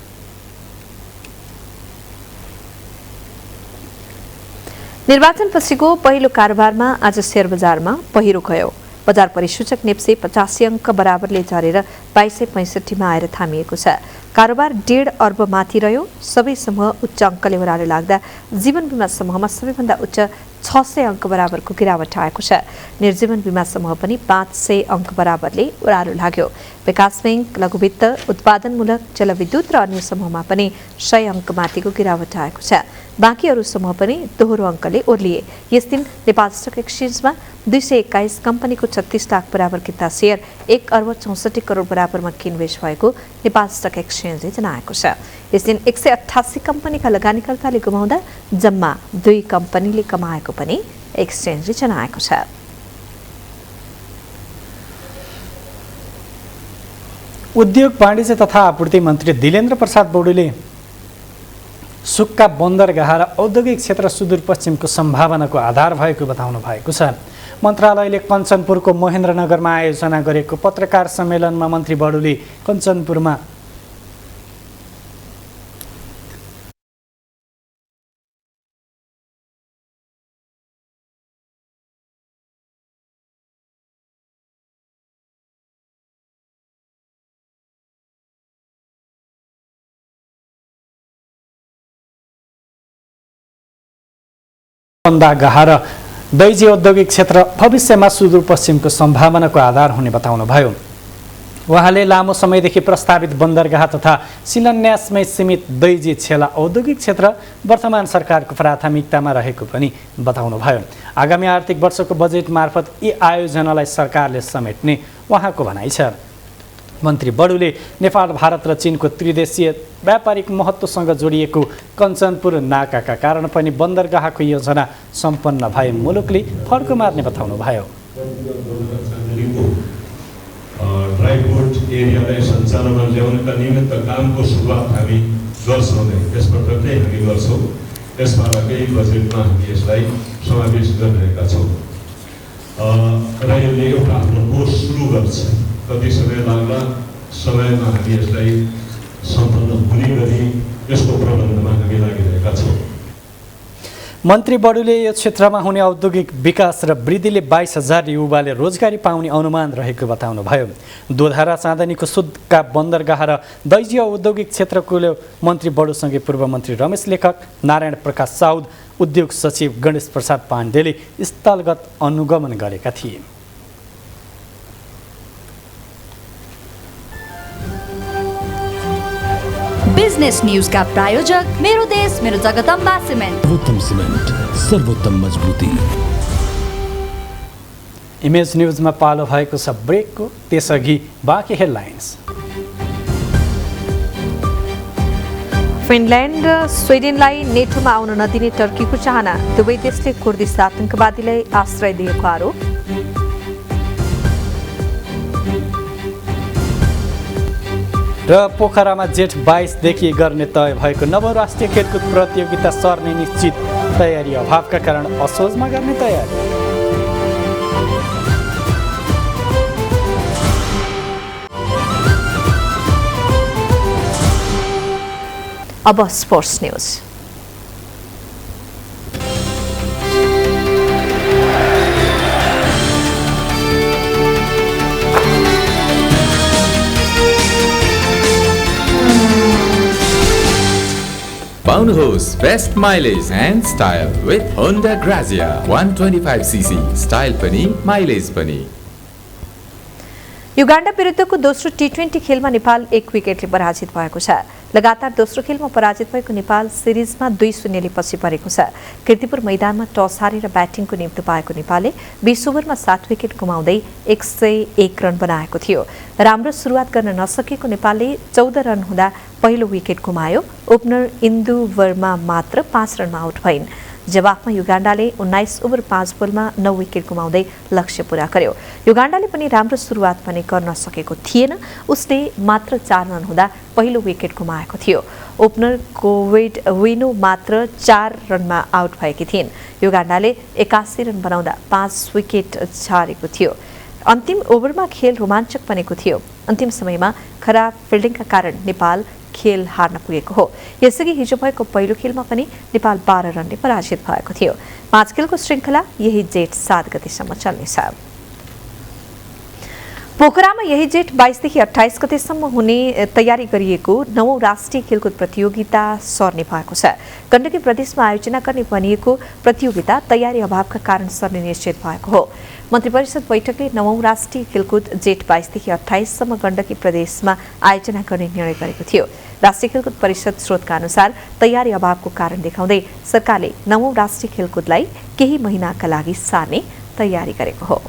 निर्वाचनपछिको पहिलो कारोबारमा आज शेयर बजारमा पहिरो गयो। बजार परिसूचक नेप्से 85 अङ्क बराबरले झरेर 2265 मा आएर थामिएको छ। कारोबार 1.5 अर्ब माथि रह्यो। सबै समूह उच्च अङ्कले ओह्रालो लाग्दा जीवन बीमा समूहमा सबैभन्दा उच्च 600 अङ्क बराबरको गिरावट आएको छ। निर्जीवन बीमा समूह पनि 500 अङ्क बराबरले ओह्रालो लाग्यो। विकास बैंक, लघुवित्त, उत्पादनमूलक, जलविद्युत र अन्य समूहमा पनि 100 अङ्क माथिको गिरावट आएको छ। बाँकी अरू समूह पनि दोहोरो अङ्कले ओर्लिए। यस दिन नेपाल स्टक एक्सचेन्जमा 221 कम्पनीको 36 लाख बराबर किता सेयर 1 अर्ब 64 करोड बराबरमा किनबेच भएको नेपाल स्टक एक्सचेन्जले जनाएको छ। यस दिन 188 कम्पनीका लगानीकर्ताले गुमाउँदा जम्मा 2 कम्पनीले कमाएको पनि एक्सचेन्जले जनाएको छ। उद्योग वाणिज्य तथा आपूर्ति मन्त्री दिलेन्द्र प्रसाद बौडेले सुक्खा बन्दरगाह र औद्योगिक क्षेत्र सुदूरपश्चिमको सम्भावनाको आधार भएको बताउनु भएको छ। मन्त्रालयले कञ्चनपुरको महेन्द्रनगरमा आयोजना गरेको पत्रकार सम्मेलनमा मन्त्री बडुले कञ्चनपुरमा बन्दरगाह र दैजी औद्योगिक क्षेत्र भविष्यमा सुदूरपश्चिमको सम्भावनाको आधार हुने बताउनुभयो। उहाँले लामो समयदेखि प्रस्तावित बन्दरगाह तथा शिलान्यासमै सीमित दैजी छेला औद्योगिक क्षेत्र वर्तमान सरकारको प्राथमिकतामा रहेको पनि बताउनुभयो। आगामी आर्थिक वर्षको बजेट मार्फत यी आयोजनालाई सरकारले समेट्ने उहाँको भनाइ छ। मन्त्री बडुले नेपाल, भारत र चीनको त्रिदेशीय व्यापारिक महत्त्वसँग जोडिएको कञ्चनपुर नाकाका कारण पनि बन्दरगाहको योजना सम्पन्न भए मुलुकले फड्को मार्ने बताउनुभयो। ड्राइपोर्ट एरियालाई सञ्चालनमा ल्याउनका निमित्त कामको सुरुवात हामी गर्छौँ नै, यसपटक नै हामी गर्छौँ। यसपालाकै बजेटमा हामी यसलाई समावेश गरिरहेका छौँ र यसले एउटा आफ्नो कोर्स सुरु गर्छ। कति समय लाग्ला, समयमा हामी यसलाई सम्पन्न हुने गरी यसको प्रबन्धनमा हामी लागिरहेका छौँ। मन्त्री बडुले यो क्षेत्रमा हुने औद्योगिक विकास र वृद्धिले 22,000 युवाले रोजगारी पाउने अनुमान रहेको बताउनुभयो। दोधारा चाँदनीको सुदका बन्दरगाह र दैजीय औद्योगिक क्षेत्रको मन्त्री बडुसँगै पूर्व मन्त्री रमेश लेखक, नारायण प्रकाश साउद, उद्योग सचिव गणेश प्रसाद पाण्डेले स्थलगत अनुगमन गरेका थिए। बिजनेस न्यूज का प्रायोजक मेरो देश मेरो जगदम्बा सिमेन्ट। सर्वोत्तम सिमेन्ट, सर्वोत्तम मजबुती। इमेज न्यूजमा पालो भएको छ ब्रेकको, त्यसअघि बाँकी हेडलाइन्स। फिनल्यान्ड स्विडेनलाई नेटोमा आउन नदिने टर्कीको चाहना, दुवै देशले कुर्दिश आतंकवादीलाई आश्रय दिएको आरोप। र पोखरामा जेठ 22देखि गर्ने तय भएको नवराष्ट्रिय खेलकुद प्रतियोगिता सर्ने निश्चित, तयारी अभावका कारण असोजमा गर्ने तयारी। अब स्पोर्ट्स न्यूज। पाउनुहोस् best mileage and style with Honda Grazia 125cc, style पनि माइलेज पनि। युगान्डा विरुद्धको दोस्रो टी20 खेलमा नेपाल 1 विकेटले पराजित भएको छ। लगातार दोस्रो खेलमा पराजित भएको नेपाल सिरिजमा 2-0ले पछि परेको छ। कीर्तिपुर मैदानमा टस हारेर ब्याटिङको निम्ति पाएको नेपालले 20 ओभरमा 7 विकेट गुमाउँदै 101 रन बनाएको थियो। राम्रो सुरुवात गर्न नसकेको नेपालले 14 रन हुँदा पहिलो विकेट गुमायो। ओपनर इन्दु वर्मा मात्र 5 रनमा आउट भइन्। जवाफमा युगान्डाले 19 ओभर 5 बलमा 9 विकेट गुमाउँदै लक्ष्य पूरा गर्यो। युगान्डाले पनि राम्रो सुरुवात पनि गर्न सकेको थिएन। उसले मात्र 4 रन हुँदा पहिलो विकेट गुमाएको थियो। ओपनर कोविड विनो मात्र 4 रनमा आउट भएकी थिइन्। युगान्डाले 81 रन बनाउँदा 5 विकेट छाडेको थियो। अन्तिम ओभरमा खेल रोमाञ्चक बनेको थियो। अन्तिम समयमा खराब फिल्डिङका कारण नेपाल खेल हार्न पुगेको हो। यसअघि हिजो भएको पहिलो खेलमा पनि नेपाल 12 रनले पराजित भएको थियो। 5 खेलको श्रृङ्खला यही जेठ 7 गतेसम्म चल्नेछ। पोखरामा यही जेठ 22देखि 28 गतेसम्म हुने तयारी गरिएको 9औं राष्ट्रिय खेलकुद प्रतियोगिता सर्ने भएको छ। गण्डकी प्रदेशमा आयोजना गर्ने भनिएको प्रतियोगिता तयारी अभावका कारण सर्ने निश्चित भएको हो। मन्त्री परिषद बैठकले 9औं राष्ट्रिय खेलकुद जेठ 22देखि 28 सम्म गण्डकी प्रदेशमा आयोजना गर्ने निर्णय गरेको थियो। राष्ट्रिय खेलकुद परिषद स्रोतका अनुसार तयारी अभावको कारण देखाउँदै सरकारले 9औं राष्ट्रिय खेलकुदलाई केही महिनाका लागि सार्ने तयारी गरेको हो।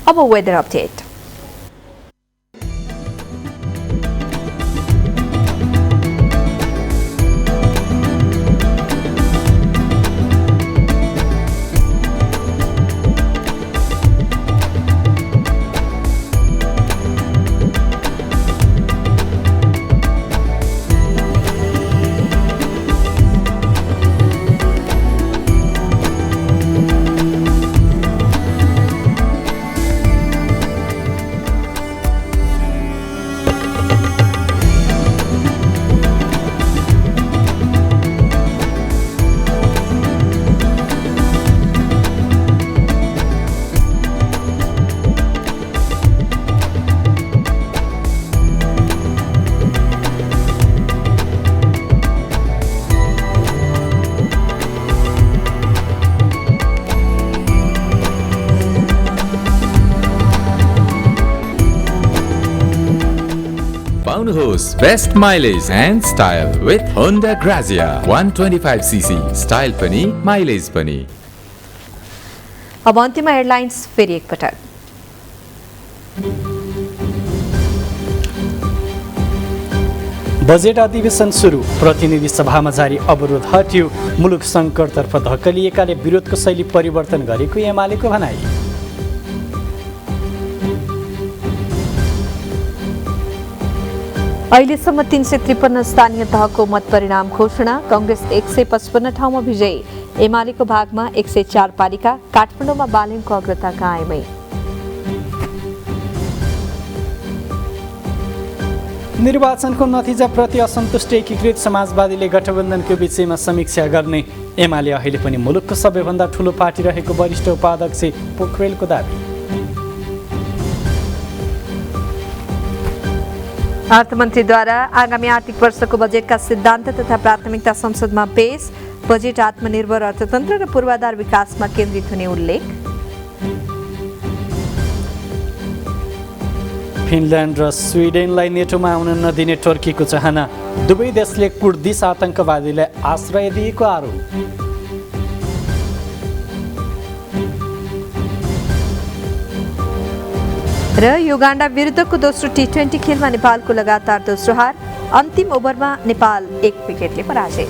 अब वेदर अपडेट। पाउनुहोस् best mileage and style with Honda Grazia 125cc style पनि माइलेज पनि। अब अन्त्यमा हेडलाइन्स फेरि एकपटक। बजेट अधिवेशन सुरु, प्रतिनिधि सभामा जारी अवरोध हट्यो, मुलुक सङ्कटतर्फ धकेलिएकाले विरोधको शैली परिवर्तन गरेको एमालेको भनाई। अहिलेसम्म 353 स्थानीय तहको मत परिणाम घोषणा, कांग्रेस 155 ठाउँमा विजयी, एमालेको भागमा 104 पालिका, काठमाडौँमा बालेनको अग्रता कायमै। निर्वाचनको नतिजाप्रति असन्तुष्ट एकीकृत समाजवादीले गठबन्धनको विषयमा समीक्षा गर्ने, एमाले अहिले पनि मुलुकको सबैभन्दा ठूलो पार्टी रहेको वरिष्ठ उपाध्यक्ष पोखरेलको दाबी। अर्थमन्त्रीद्वारा आगामी आर्थिक वर्षको बजेटका सिद्धान्त तथा प्राथमिकता संसदमा पेश, बजेट आत्मनिर्भर अर्थतन्त्र र पूर्वाधार विकासमा केन्द्रित हुने उल्लेख। फिनल्यान्ड र स्विडेनलाई नेटोमा आउन नदिने टर्कीको चाहना, दुवै देशले कुर्दिस आतंकवादीलाई आश्रय दिएको आरोप। र युगान्डा विरुद्धको दोस्रो टी20 खेलमा नेपालको लगातार दोस्रो हार, अन्तिम ओभरमा नेपाल 1 विकेटले पराजय।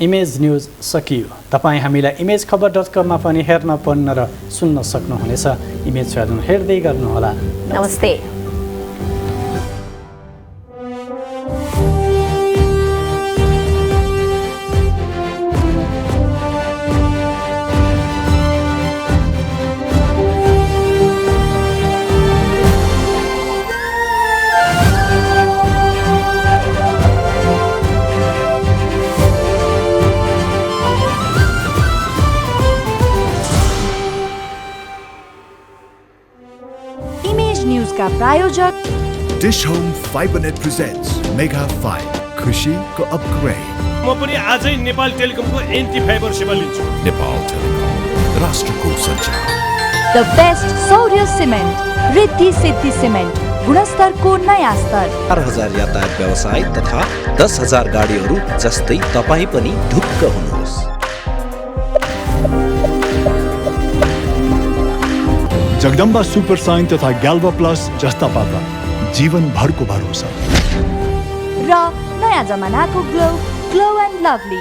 इमेज न्युज सकियो। तपाईँ हामीलाई imagekhabar.com मा पनि हेर्न, पढ्न र सुन्न सक्नुहुनेछ। इमेज च्यानल हेर्दै गर्नुहोला। नमस्ते। का प्रायोजक dish home Fibernet presents mega 5 खुशीको अपग्रेड। म पनि आजै नेपाल टेलिकमको एन्टी फाइबर सेवा लिन्छु। नेपाल टेलिकम, राष्ट्रको सञ्चार। द बेस्ट सौर्य सिमेन्ट, रिद्धि सिद्धि सिमेन्ट, गुणस्तरको नयाँ स्तर। 4000 यातायात व्यवसाय तथा 10,000 गाडीहरू जस्तै तपाईँ पनि ढुक्क हुनुहोस्। जगदम्बा सुपर साइन तथा ग्याल्बा प्लस जस्ता पाता जीवनभरको भरोसा। र नयाँ जमानाको ग्लो एन्ड लभली।